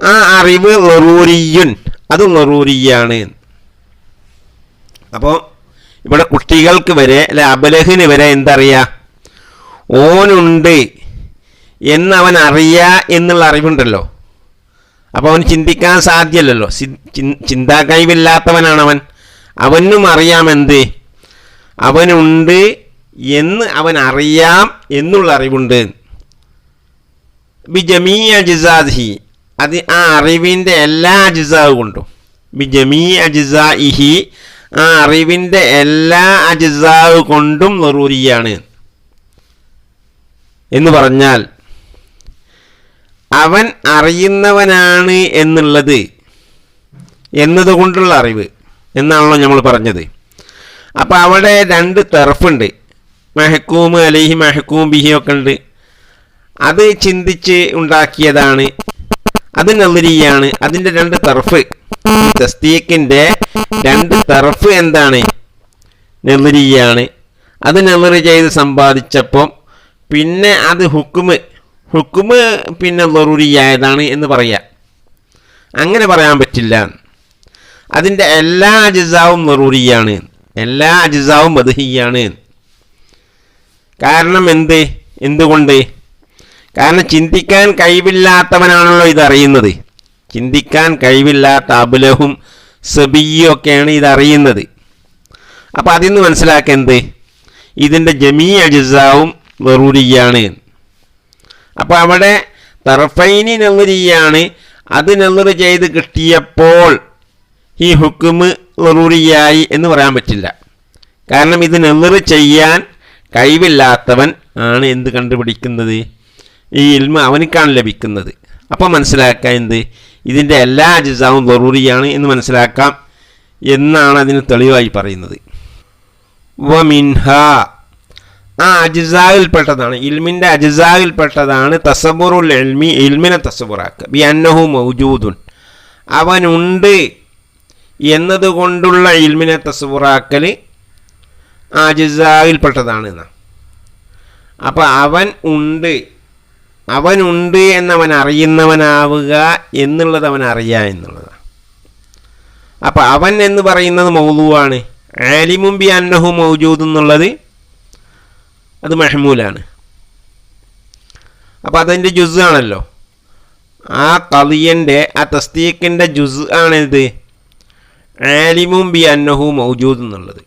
ആ അറിവ് ലറൂരിയുൻ, അത് ലറൂരിയാണ്. അപ്പോൾ ഇവിടെ കുട്ടികൾക്ക് വരെ, അല്ലെ അബലഹിന് വരെ എന്തറിയാം, ഓനുണ്ട് എന്നവൻ അറിയാ എന്നുള്ള അറിവുണ്ടല്ലോ. അപ്പോൾ അവൻ ചിന്തിക്കാൻ സാധ്യമല്ലല്ലോ, ചിന്താ കഴിവില്ലാത്തവനാണവൻ. അവനും അറിയാമെന്ത്, അവനുണ്ട് എന്ന് അവൻ അറിയാം എന്നുള്ള അറിവുണ്ട്. ബി ജമീ അജിസാഹി, അത് ആ അറിവിൻ്റെ എല്ലാ അജിസാവ് കൊണ്ടും, ബി ജമീ അജിസാഇഹി, ആ അറിവിൻ്റെ എല്ലാ അജിസാവ് കൊണ്ടും ലറൂരിയാണ് എന്ന് പറഞ്ഞാൽ അവൻ അറിയുന്നവനാണ് എന്നുള്ളത് എന്നതുകൊണ്ടുള്ള അറിവ് എന്നാണല്ലോ നമ്മൾ പറഞ്ഞത്. അപ്പോൾ അവിടെ രണ്ട് തർഫുണ്ട്, മെഹക്കൂം അലൈഹി മെഹക്കൂം ബിഹി ഒക്കെ ഉണ്ട്. അത് ചിന്തിച്ച് ഉണ്ടാക്കിയതാണ്, അത് നളിരിയാണ്. അതിൻ്റെ രണ്ട് തർഫ്, ഈ തസ്തീക്കിൻ്റെ രണ്ട് തർഫ് എന്താണ്, നളിരിയാണ്. അത് നളിറി ചെയ്ത് സമ്പാദിച്ചപ്പം പിന്നെ അത് ഹുക്കുമ് പിന്നെ ലറൂരിയായതാണ് എന്ന് പറയാം. അങ്ങനെ പറയാൻ പറ്റില്ല. അതിൻ്റെ എല്ലാ അജിസാവും ലറൂരിയാണ്, എല്ലാ അജിസാവും മദ്ഹിയാണ്. കാരണം എന്തുകൊണ്ട്? കാരണം ചിന്തിക്കാൻ കഴിവില്ലാത്തവനാണല്ലോ ഇതറിയുന്നത്. ചിന്തിക്കാൻ കഴിവില്ലാത്ത അബുലഹും സബിയും ഒക്കെയാണ് ഇതറിയുന്നത്. അപ്പോൾ അതിൽ നിന്ന് മനസ്സിലാക്കുന്നത് ഇതിൻ്റെ ജമീ അജിസാവും ലറൂരിയാണ്. അപ്പോൾ അവിടെ തർഫൈനി നളിരിയാണ്. അത് നളിർ ചെയ്ത് കിട്ടിയപ്പോൾ ഈ ഹുക്കുമ് ലറൂരിയായി എന്ന് പറയാൻ പറ്റില്ല. കാരണം ഇത് നളിർ ചെയ്യാൻ കഴിവില്ലാത്തവൻ ആണ് എന്ത് കണ്ടുപിടിക്കുന്നത്, ഈ ഇൽമ് അവനക്കാണ് ലഭിക്കുന്നത്. അപ്പോൾ മനസ്സിലാക്കാം എന്ത്, ഇതിൻ്റെ എല്ലാ അജ്സാവും ദറൂറിയാണ് എന്ന് മനസ്സിലാക്കാം എന്നാണ് അതിന് തെളിവായി പറയുന്നത്. വമിൻഹ, ആ അജ്സായിൽപ്പെട്ടതാണ്, ഇൽമിൻ്റെ അജ്സായിൽപ്പെട്ടതാണ് തസബുറുൽ ഇൽമി, ഇൽമിനെ തസബുറാക്കുക. ബി അന്നഹു മൗജൂദുൻ, അവനുണ്ട് എന്നതുകൊണ്ടുള്ള ഇൽമിനെ തസബുറാക്കൽ അജ്സായിൽപ്പെട്ടതാണ് എന്നാണ്. അപ്പോൾ അവനുണ്ട് എന്നവൻ അറിയുന്നവനാവുക എന്നുള്ളത് അവൻ അറിയുക എന്നുള്ളതാണ്. അപ്പോൾ അവൻ എന്ന് പറയുന്നത് മൗലൂവാണ്. ആലിമും ബി അന്നഹു മൗജൂദ് എന്നുള്ളത് അത് മഹ്മൂലാണ്. അപ്പോൾ അതിൻ്റെ ജുസ് ആണല്ലോ, ആ ഖളിയൻ്റെ ആ തസ്ദീഖിൻ്റെ ജുസ് ആണിത് ആലിമും ബി അന്നഹു മൗജൂദ് എന്നുള്ളത്.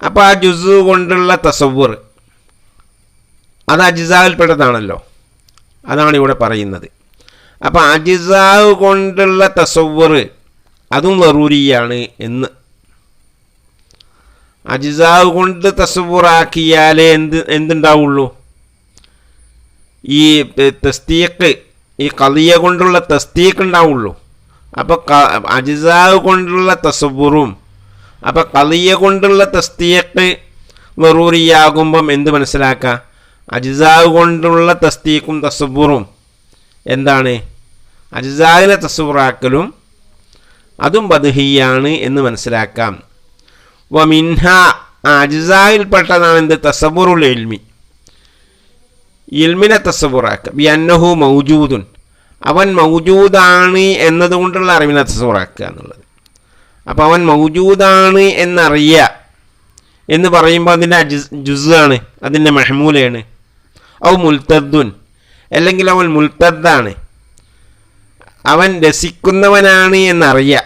അപ്പോൾ ആ ജുസ് കൊണ്ടുള്ള തസവ്വുർ അത് അജ്സാവിൽപ്പെട്ടതാണല്ലോ, അതാണ് ഇവിടെ പറയുന്നത്. അപ്പോൾ അജ്സാവ് കൊണ്ടുള്ള തസവ്വുർ അതും ലറൂരിയാണ് എന്ന്. അജ്സാവ് കൊണ്ട് തസവ്വുറാക്കിയാലേ എന്തുണ്ടാവുള്ളൂ, ഈ തസ്ദീഖ്, ഈ ഖളിയ കൊണ്ടുള്ള തസ്ദീഖ് ഉണ്ടാവുള്ളൂ. അപ്പോൾ അജ്സാവ് കൊണ്ടുള്ള തസവ്വുറും അപ്പോൾ ഖളിയ കൊണ്ടുള്ള തസ്ദീഖ് ലറൂരിയാകുമ്പം എന്ത് മനസ്സിലാക്കുക, അജ്സാവ് കൊണ്ടുള്ള തസ്ദീഖും തസവ്വുറും എന്താണ്, അജ്സാവിനെ തസവ്വുറാക്കലും അതും ബദ്ഹിയാണ് എന്ന് മനസ്സിലാക്കാം. വമിൻഹ, അജ്സായിൽപ്പെട്ടതാണ് എന്ത്, തസവ്വുറുൽ ഇൽമി, ഇൽമിനെ തസവ്വുറാക്കുക. ബി അന്നഹു മൗജൂദുൻ, അവൻ മൗജൂദാണ് എന്നതുകൊണ്ടുള്ള അറിവിനെ തസവ്വുറാക്കുക എന്നുള്ളത്. അപ്പോൾ അവൻ മൗജൂദാണ് എന്നറിയുക എന്ന് പറയുമ്പോൾ അതിൻ്റെ ജുസാണ്, അതിൻ്റെ മഹ്മൂലയാണ്. ഔ മുൽത്തദ്ദുൻ, അല്ലെങ്കിൽ അവൻ മുൽത്തദ്ദാണ്, അവൻ രസിക്കുന്നവനാണ് എന്നറിയുക,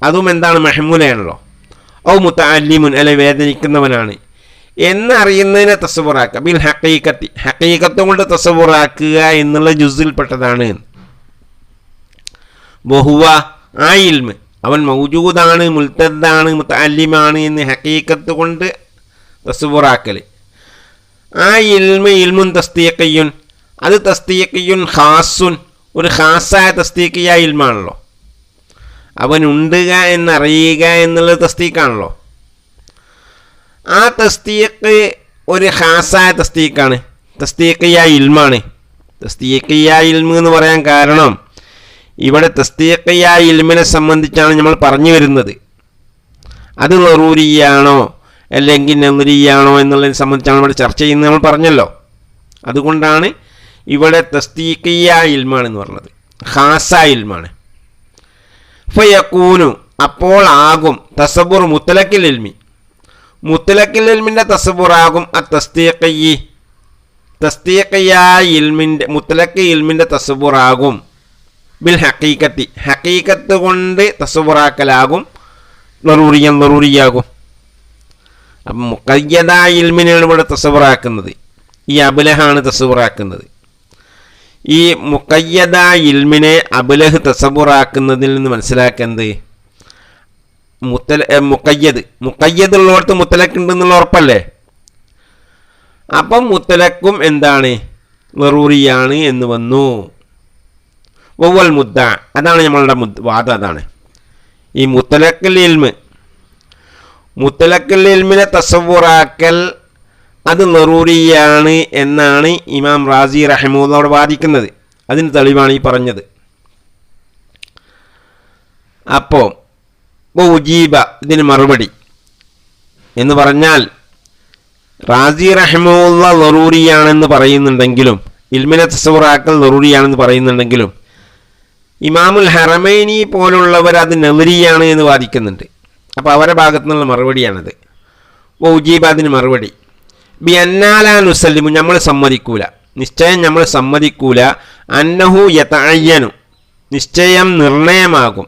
അതും എന്താണ്, മഹ്മൂലയാണല്ലോ. ഔ മുതഅല്ലിമുൻ, അല്ലെ വേദനിക്കുന്നവനാണ് എന്നറിയുന്നതിനെ തസവ്വുറാക്കുക. ബിൽ ഹഖീഖത്തി, ഹഖീഖത്ത് കൊണ്ട് തസവ്വുറാക്കുക എന്നുള്ള ജുസിൽപ്പെട്ടതാണ്. ബഹുവ, ആ ഇൽമ്, അവൻ മൗജൂദാണ്, മുൽത്തദ്ദാണ്, മുതഅല്ലിമാണ് എന്ന് ഹഖീഖത്ത് കൊണ്ട് തസവ്വുറാക്കൽ. ആ ഇൽമുൻ തസ്ദീഖിയുൻ, അത് തസ്ദീഖിയുൻ ഖാസുൻ, ഒരു ഖാസായ തസ്ദീഖിയായ ഇൽമാണല്ലോ. അവനുണ്ട് എന്നറിയുക എന്നുള്ളത് തസ്ദീഖാണല്ലോ. ആ തസ്ദീഖ് ഒരു ഖാസായ തസ്ദീഖാണ്, തസ്ദീഖിയായ ഇൽമാണ്. തസ്ദീഖിയായ ഇൽമ് എന്ന് പറയാൻ കാരണം ഇവിടെ തസ്ദീഖിയായ ഇൽമിനെ സംബന്ധിച്ചാണ് നമ്മൾ പറഞ്ഞു വരുന്നത്. അത് ലറൂരിയാണോ അല്ലെങ്കിൽ നദരിയാണോ എന്നുള്ളതിനെ സംബന്ധിച്ചാണ് ഇവിടെ ചർച്ച ചെയ്യുന്നത്, നമ്മൾ പറഞ്ഞല്ലോ. അതുകൊണ്ടാണ് ഇവിടെ തസ്ദീഖിയായ ഇൽമാണെന്ന് പറഞ്ഞത്, ഖാസായ ഇൽമാണ്. ഫയക്കൂനു, അപ്പോൾ ആകും തസബുർ മുത്തലക്കിൽ ഇൽമി, മുത്തലക്കിൽ ഇൽമിൻ്റെ തസബുറാകും ആ തസ്ദീഖിയായ ഇൽമിൻ്റെ, മുത്തലക്ക് ഇൽമിൻ്റെ തസബുറാകും. ബിൽ ഹഖീഖത്തി, ഹഖീഖത്ത് കൊണ്ട് തസവ്വുറാക്കലാകും, ലറൂറിയാകും. അപ്പം മുഖയ്യദായ ഇൽമിനാണ് ഇവിടെ തസവ്വുറാക്കുന്നത്, ഈ അബുലഹാണ് തസവ്വുറാക്കുന്നത്. ഈ മുഖയ്യദായ ഇൽമിനെ അബുലഹ് തസവ്വുറാക്കുന്നതിൽ നിന്ന് മനസ്സിലാക്കുന്നത് മുഖയ്യദുള്ളവർക്ക് മുത്തലക്ക് ഉണ്ടെന്നുള്ള ഉറപ്പല്ലേ. അപ്പം മുത്തലക്കും എന്താണ്, ലറൂറിയാണ് എന്ന് വന്നു. വവൽ മുദ്ദ, അതാണ് നമ്മളുടെ വാദം. അതാണ് ഈ മുത്തലക്കിൽ ഇൽമിനെ തസവ്വുറാക്കൽ അത് ലറൂറിയാണ് എന്നാണ് ഇമാം റാസി റഹിമഹുല്ലാഹ് വാദിക്കുന്നത്. അതിന് തെളിവാണ് ഈ പറഞ്ഞത്. അപ്പോൾ ഉജീബ, ഇതിന് മറുപടി എന്ന് പറഞ്ഞാൽ റാസി റഹിമഹുല്ലാഹ് ലറൂറിയാണെന്ന് പറയുന്നുണ്ടെങ്കിലും, ഇൽമിനെ തസവ്വുറാക്കൽ ലറൂറിയാണെന്ന് പറയുന്നുണ്ടെങ്കിലും, ഇമാമുൽ ഹറമൈനി പോലുള്ളവർ അത് നദരിയാണ് എന്ന് വാദിക്കുന്നുണ്ട്. അപ്പോൾ അവരുടെ ഭാഗത്തു നിന്നുള്ള മറുപടിയാണത്. ഉജീബ, അതിന് മറുപടി. ബി അന്നാലാ നുസല്ലിമു, നമ്മൾ സമ്മതിക്കൂല, നിശ്ചയം നമ്മൾ സമ്മതിക്കൂല. അന്നഹു യതഅയ്യനു, നിശ്ചയം നിർണയമാകും.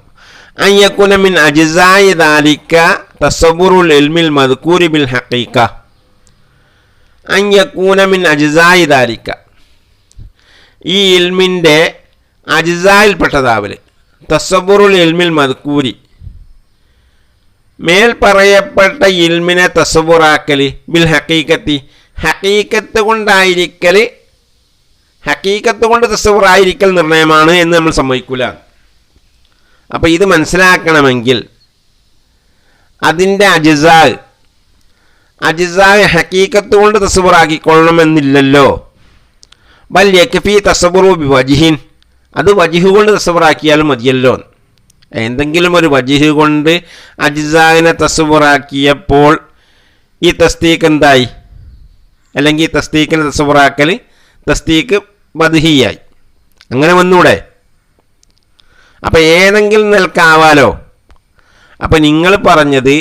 അയ്യകുന മിൻ അജ്സാഇ ദാലിക തസവ്വുറുൽ ഇൽമിൽ മദ്കൂരി ബിൽ ഹഖീഖ, അയ്യകുന മിൻ അജ്സാഇ ദാലിക, ഈ ഇൽമിൻ്റെ അജ്സായിൽപ്പെട്ടതാവല്, തസവ്വുറുൽ ഇൽമിൽ മദ്കൂരി, മേൽ പറയപ്പെട്ട ഇൽമിനെ തസവ്വുറാക്കൽ, ബിൽ ഹഖീഖത്തി, ഹഖീഖത്ത് കൊണ്ടായിരിക്കൽ ഹക്കീക്കത്ത് കൊണ്ട് തസവ്വുറായിരിക്കൽ നിർണയമാണ് എന്ന് നമ്മൾ സമ്മതിക്കൂല. അപ്പോൾ ഇത് മനസ്സിലാക്കണമെങ്കിൽ അതിൻ്റെ അജിസാ ഹക്കീക്കത്ത് കൊണ്ട് തസവ്വുറാക്കിക്കൊള്ളണമെന്നില്ലല്ലോ. ബൽ യക്ഫി തസവ്വുറു ബി വജ്ഹിൻ, അത് വജ്ഹ് കൊണ്ട് തസവ്വുറാക്കിയാലും മതിയല്ലോ. എന്തെങ്കിലും ഒരു വജ്ഹ് കൊണ്ട് അജിസാവിനെ തസവ്വുറാക്കിയപ്പോൾ ഈ തസ്ദീഖ് എന്തായി? അല്ലെങ്കിൽ ഈ തസ്ദീഖിനെ തസവ്വുറാക്കൽ തസ്ദീഖ് മദ്ഹിയായി. അങ്ങനെ വന്നൂടെ? അപ്പം ഏതെങ്കിലും നിലക്കാവാലോ. അപ്പം നിങ്ങൾ പറഞ്ഞത്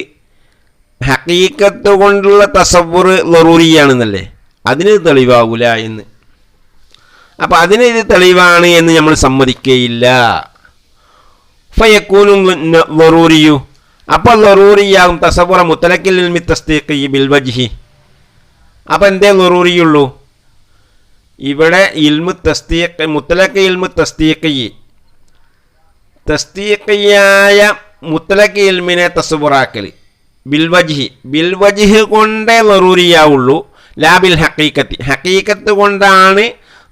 ഹഖീഖത്ത് കൊണ്ടുള്ള തസവ്വുർ ലറൂരിയാണെന്നല്ലേ, അതിന് തെളിവാകൂല എന്ന്. അപ്പം അതിന് ഇത് തെളിവാണ് എന്ന് നമ്മൾ സമ്മതിക്കുകയില്ല. ഫയക്കൂനു ലറൂരിയു, അപ്പോൾ ലറൂരിയാകും തസവ്വുറ മുത്തലക്കിൽ ഇൽമി തസ്ദീഖി ബിൽ വജ്ഹി. അപ്പം എന്തേ ലറൂരിയുള്ളൂ? ഇവിടെ ഇൽമു തസ്ദീഖ്, മുത്തലക്ക് ഇൽമു തസ്ദീഖിയായ മുത്തലക്ക് ഇൽമിനെ തസവ്വുറാക്കൽ ബിൽ വജ്ഹ് കൊണ്ടേ ലറൂരിയാവുള്ളൂ, ലാ ബിൽ ഹഖീഖത്തി. ഹഖീഖത്ത് കൊണ്ടാണ്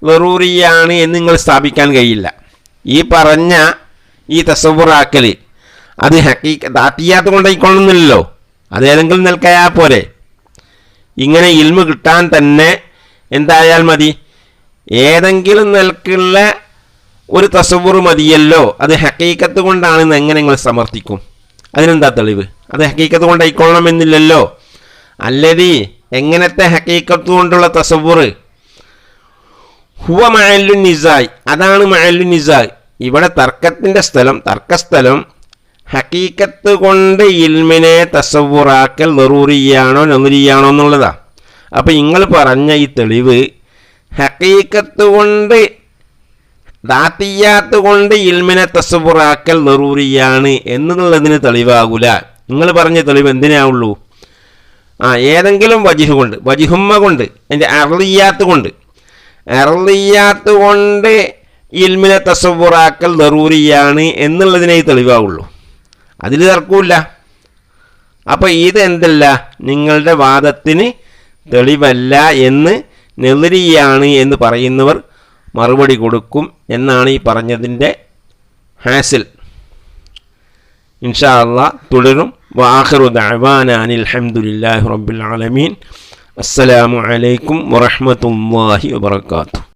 ലറൂരിയാണ് എന്ന് നിങ്ങൾ സ്ഥാപിക്കാൻ കഴിയില്ല. ഈ പറഞ്ഞ ഈ തസവ്വുറാക്കൽ അത് ദാത്തിയാത്ത് കൊണ്ടായിക്കൊള്ളുന്നില്ലല്ലോ, അതേതെങ്കിലും നിൽക്കയാ പോരെ. ഇങ്ങനെ ഇൽമു കിട്ടാൻ തന്നെ എന്തായാൽ മതി? ഏതെങ്കിലും നിലക്കുള്ള ഒരു തസവ്വുർ മതിയല്ലോ. അത് ഹഖീഖത്ത് കൊണ്ടാണെന്ന് എങ്ങനെ നിങ്ങൾ സമർത്ഥിക്കും? അതിനെന്താ തെളിവ്? അത് ഹഖീഖത്ത് കൊണ്ടായിക്കൊള്ളണമെന്നില്ലല്ലോ. അല്ലതി എങ്ങനത്തെ ഹഖീഖത്ത് കൊണ്ടുള്ള തസവ്വുർ? ഹുവ മഅല്ലു നിസായ്, അതാണ് മഅല്ലു നിസായ്. ഇവിടെ തർക്കസ്ഥലം ഹഖീഖത്ത് കൊണ്ട് ഇൽമിനെ തസവ്വുറാക്കൽ ലറൂറിയാണോ നദരിയാണോ എന്നുള്ളതാ. അപ്പം നിങ്ങൾ പറഞ്ഞ ഈ തെളിവ് ഹഖീഖത്ത് കൊണ്ട് ദാത്തിയാത്ത് കൊണ്ട് ഇൽമിനെ തസവ്വുറാക്കൽ ലറൂറിയാണ് എന്നുള്ളതിന് തെളിവാകൂല. നിങ്ങൾ പറഞ്ഞ തെളിവ് എന്തിനാവുള്ളൂ? ഏതെങ്കിലും വജ്ഹ് കൊണ്ട്, വജ്ഹുമ്മ കൊണ്ട്, അതിൻ്റെ അർളിയാത്ത് കൊണ്ട് ഇൽമിനെ തസവ്വുറാക്കൽ ലറൂറിയാണ് എന്നുള്ളതിനെ തെളിവാവുള്ളൂ. അതിൽ തർക്കമില്ല. അപ്പോൾ ഇത് എന്തല്ല, നിങ്ങളുടെ വാദത്തിന് തെളിവല്ല എന്ന് നെളിരിയാണ് എന്ന് പറയുന്നവർ മറുപടി കൊടുക്കും എന്നാണ് ഈ പറഞ്ഞതിൻ്റെ ഹാസിൽ. ഇൻഷാ അല്ലാഹ് തുടരും. വആഖിറു ദഅവാനാ അനിൽ ഹംദുലില്ലാഹി റബ്ബിൽ ആലമീൻ. അസ്സലാമു അലൈക്കും വറഹ്മത്തുള്ളാഹി വബറകാതുഹു.